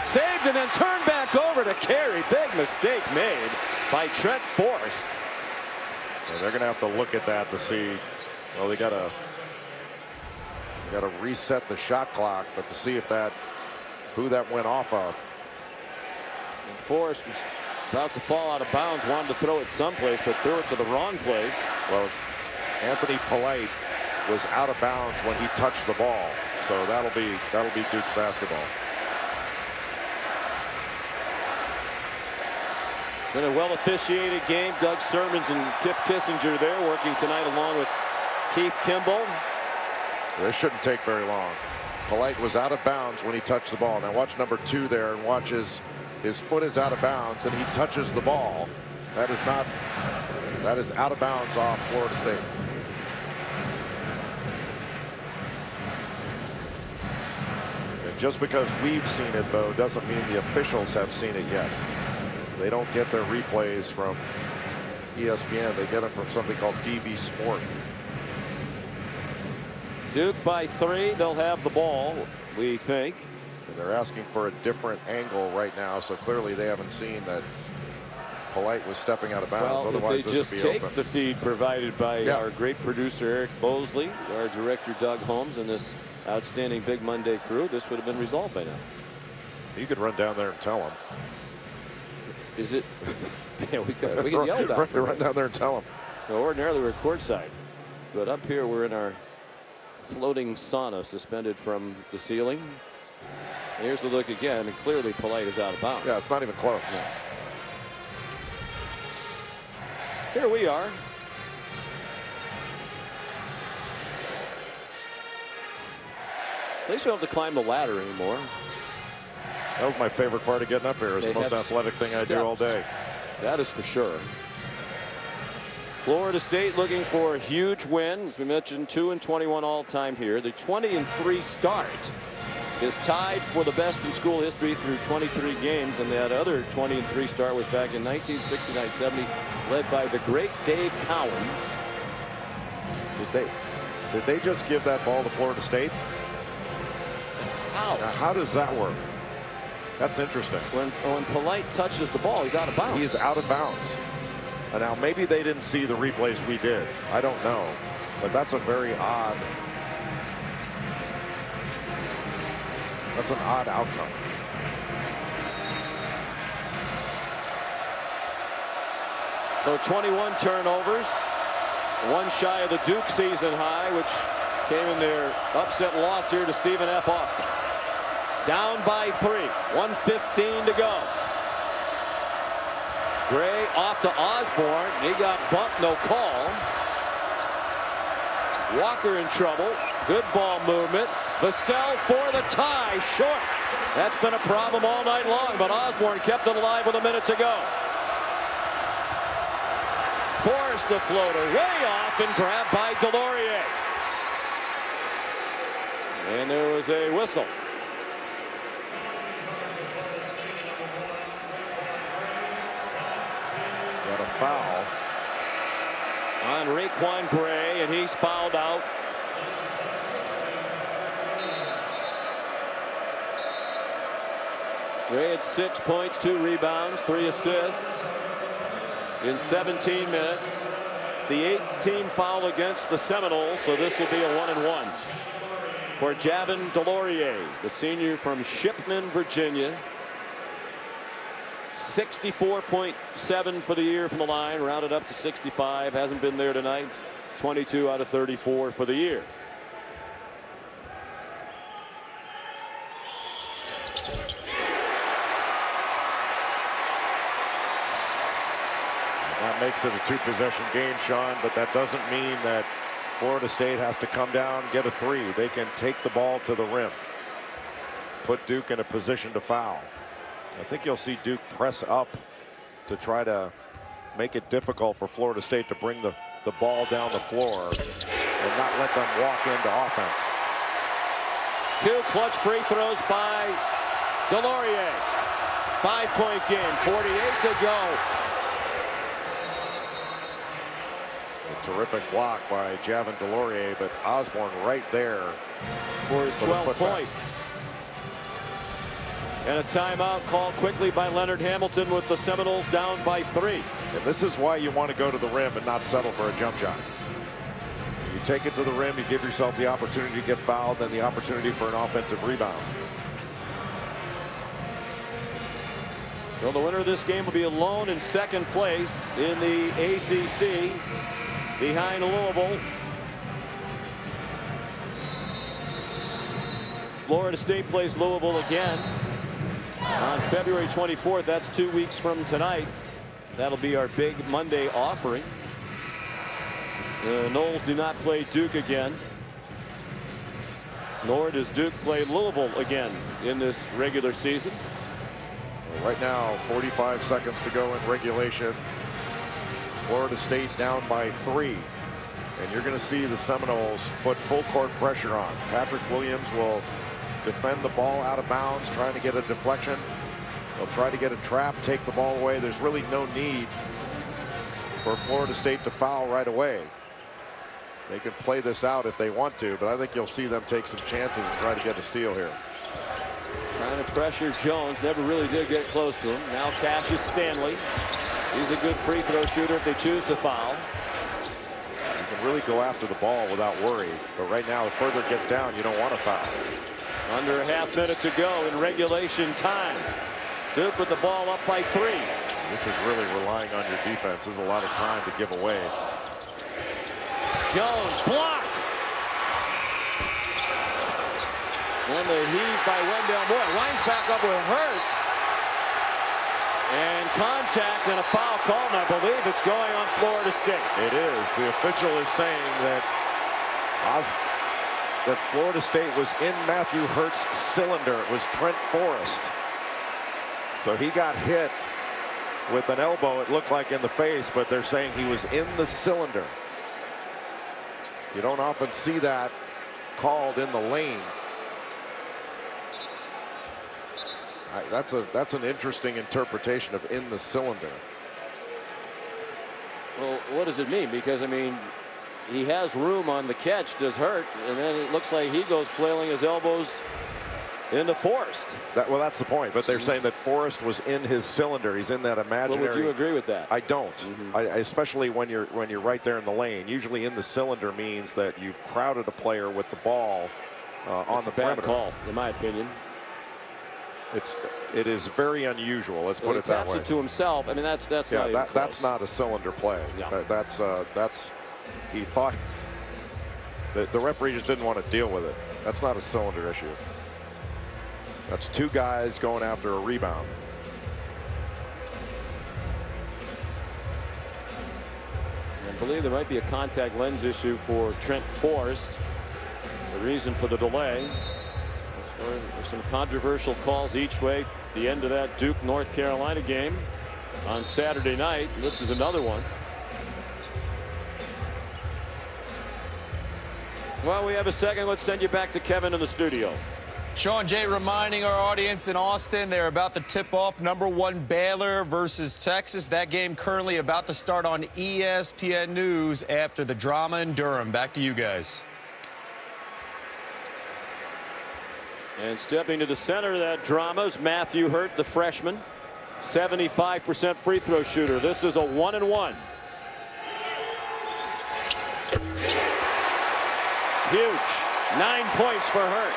Saved and then turned back over to Carey. Big mistake made by Trent Forrest. Well, they're going to have to look at that to see. Well, they got to reset the shot clock, but to see if who that went off of. And Forrest was about to fall out of bounds, wanted to throw it someplace, but threw it to the wrong place. Well, Anthony Polite was out of bounds when he touched the ball. So that'll be Duke's basketball. Been a well officiated game. Doug Sermons and Kip Kissinger there working tonight along with Keith Kimball. This shouldn't take very long. Polite was out of bounds when he touched the ball. Now watch number 2 there and watch his foot is out of bounds and he touches the ball. That is out of bounds off Florida State. And just because we've seen it though doesn't mean the officials have seen it yet. They don't get their replays from ESPN. They get them from something called DV Sport. Duke by 3. They'll have the ball, we think. They're asking for a different angle right now, so clearly they haven't seen that Polite was stepping out of bounds. Well, otherwise if they just take open. the feed provided by our great producer Eric Bosley, our director Doug Holmes, and this outstanding Big Monday crew, this would have been resolved by now. You could run down there and tell them. Is it? Yeah, we could yell at them. Run down there and tell them. Well, ordinarily we're courtside, but up here we're in our floating sauna suspended from the ceiling. And here's the look again, and clearly Polite is out of bounds. Yeah, it's not even close. Yeah. Here we are. At least we don't have to climb the ladder anymore. That was my favorite part of getting up here. It's the most athletic thing I do all day. That is for sure. Florida State looking for a huge win. As we mentioned, 2-21 all-time here. The 20-3 start is tied for the best in school history through 23 games, and that other 20-3 start was back in 1969-70, led by the great Dave Cowens. Did they just give that ball to Florida State? How? Now, how does that work? That's interesting. When Polite touches the ball, he's out of bounds. He is out of bounds. And now maybe they didn't see the replays we did. I don't know. But that's a very odd. That's an odd outcome. So 21 turnovers. One shy of the Duke season high, which came in their upset loss here to Stephen F. Austin. Down by 3. 1:15 to go. Gray off to Osborne. He got bumped, no call. Walker in trouble. Good ball movement. Vassell for the tie. Short. That's been a problem all night long, but Osborne kept it alive with a minute to go. Forced the floater way off and grabbed by Delorier. And there was a whistle. Got a foul on Raekwon Gray, and he's fouled out. Gray had 6 points, 2 rebounds, 3 assists in 17 minutes. It's the 8th team foul against the Seminoles, so this will be a 1-and-1 for Javin Delorier, the senior from Shipman, Virginia. 64.7 for the year from the line, rounded up to 65. Hasn't been there tonight. 22 out of 34 for the year. That makes it a 2-possession game, Sean, but that doesn't mean that Florida State has to come down and get a 3. They can take the ball to the rim, put Duke in a position to foul. I think you'll see Duke press up to try to make it difficult for Florida State to bring the ball down the floor and not let them walk into offense. 2 clutch free throws by Delorier. 5-point game, 48 to go. A terrific block by Javin Delorier, but Osborne right there for his 12th point. And a timeout called quickly by Leonard Hamilton with the Seminoles down by 3. And this is why you want to go to the rim and not settle for a jump shot. You take it to the rim, you give yourself the opportunity to get fouled, and the opportunity for an offensive rebound. So the winner of this game will be alone in second place in the ACC. behind Louisville. Florida State plays Louisville again on February 24th. That's 2 weeks from tonight. That'll be our big Monday offering. The Noles do not play Duke again, nor does Duke play Louisville again in this regular season. Right now, 45 seconds to go in regulation. Florida State down by 3. And you're going to see the Seminoles put full court pressure on. Patrick Williams will defend the ball out of bounds, trying to get a deflection. They'll try to get a trap, take the ball away. There's really no need for Florida State to foul right away. They can play this out if they want to, but I think you'll see them take some chances and try to get a steal here. Trying to pressure Jones, never really did get close to him. Now Cassius Stanley. He's a good free throw shooter if they choose to foul. You can really go after the ball without worry, but right now the further it gets down, you don't want to foul. Under a half minute to go in regulation time. Duke with the ball up by 3. This is really relying on your defense. There's a lot of time to give away. Jones blocked. And the heave by Wendell Moore. Winds back up with Hurt. And contact and a foul call, and I believe it's going on Florida State. It is. The official is saying that Florida State was in Matthew Hurt's cylinder. It was Trent Forrest. So he got hit with an elbow, it looked like, in the face, but they're saying he was in the cylinder. You don't often see that called in the lane. That's an interesting interpretation of in the cylinder. Well, what does it mean? Because, I mean, he has room on the catch, does Hurt, and then it looks like he goes flailing his elbows into Forrest. Well, that's the point, but they're saying that Forrest was in his cylinder. He's in that imaginary. Well, would you agree with that? I don't. Especially when you're right there in the lane. Usually in the cylinder means that you've crowded a player with the ball on the perimeter. Bad call, in my opinion. It is very unusual. Let's put it that way. He taps it to himself. I mean, that's not even close. That's not a cylinder play. Yeah. That's he thought that the referee just didn't want to deal with it. That's not a cylinder issue. That's 2 guys going after a rebound. I believe there might be a contact lens issue for Trent Forrest. The reason for the delay. There's some controversial calls each way. The end of that Duke North Carolina game on Saturday night. This is another one. Well, we have a second. Let's send you back to Kevin in the studio. Sean Jay reminding our audience in Austin they're about to tip off #1 Baylor versus Texas. That game currently about to start on ESPN News after the drama in Durham. Back to you guys. And stepping to the center of that drama is Matthew Hurt, the freshman. 75% free throw shooter. This is a 1-and-1. Huge. 9 points for Hurt.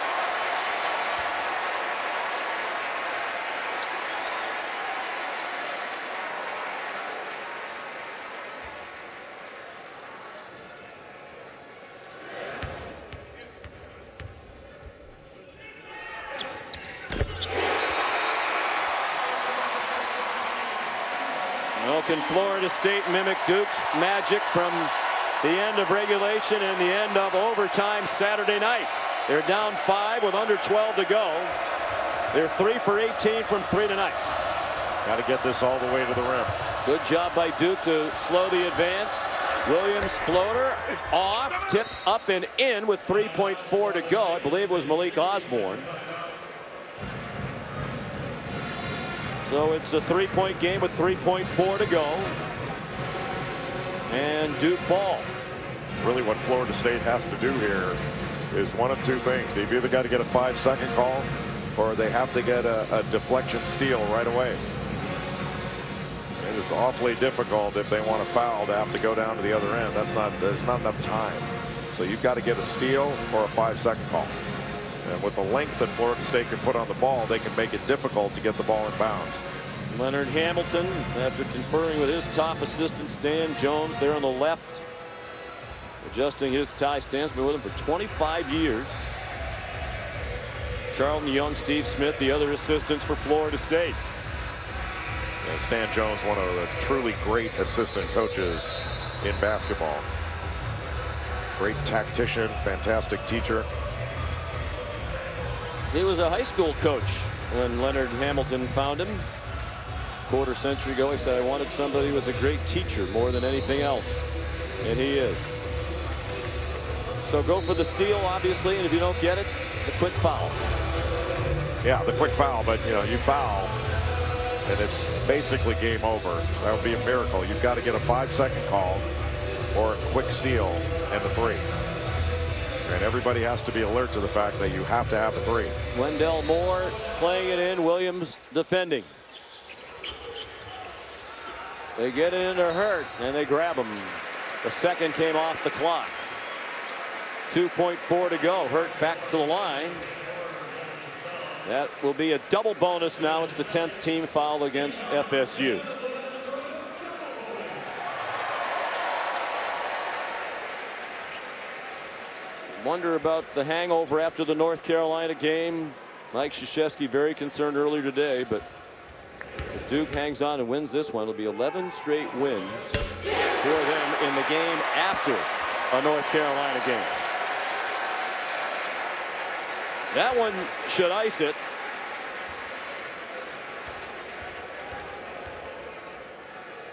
Well, can Florida State mimic Duke's magic from the end of regulation and the end of overtime Saturday night? They're down 5 with under 12 to go. They're 3 for 18 from 3 tonight. Got to get this all the way to the rim. Good job by Duke to slow the advance. Williams floater off, tipped up and in with 3.4 to go. I believe it was Malik Osborne. So it's a 3-point game with 3.4 to go. And Duke ball. Really what Florida State has to do here is one of 2 things. They've either got to get a 5-second call or they have to get a deflection steal right away. It is awfully difficult if they want to foul to have to go down to the other end. There's not enough time. So you've got to get a steal or a 5-second call. And with the length that Florida State can put on the ball, they can make it difficult to get the ball in bounds. Leonard Hamilton, after conferring with his top assistant Stan Jones there on the left adjusting his tie. Stan's been with him for 25 years. Charlton Young, Steve Smith, the other assistants for Florida State. And Stan Jones, one of the truly great assistant coaches in basketball. Great tactician, fantastic teacher. He was a high school coach when Leonard Hamilton found him. Quarter century ago, he said, I wanted somebody who was a great teacher more than anything else. And he is. So go for the steal, obviously, and if you don't get it, the quick foul. Yeah, the quick foul, but you foul, and it's basically game over. That would be a miracle. You've got to get a 5-second call or a quick steal and the 3. And everybody has to be alert to the fact that you have to have a 3. Wendell Moore playing it in. Williams defending. They get it into Hurt, and they grab him. The second came off the clock. 2.4 to go. Hurt back to the line. That will be a double bonus now. It's the 10th team foul against FSU. Wonder about the hangover after the North Carolina game. Mike Krzyzewski very concerned earlier today, but if Duke hangs on and wins this one, it'll be 11 straight wins for them in the game after a North Carolina game. That one should ice it.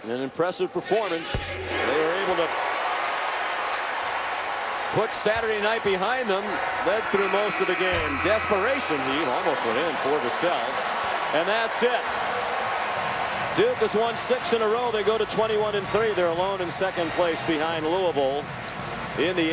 An impressive performance. They were able to put Saturday night behind them. Led through most of the game. Desperation heat almost went in for Vassell. And that's it. Duke has won 6 in a row. They go to 21-3. They're alone in second place behind Louisville in the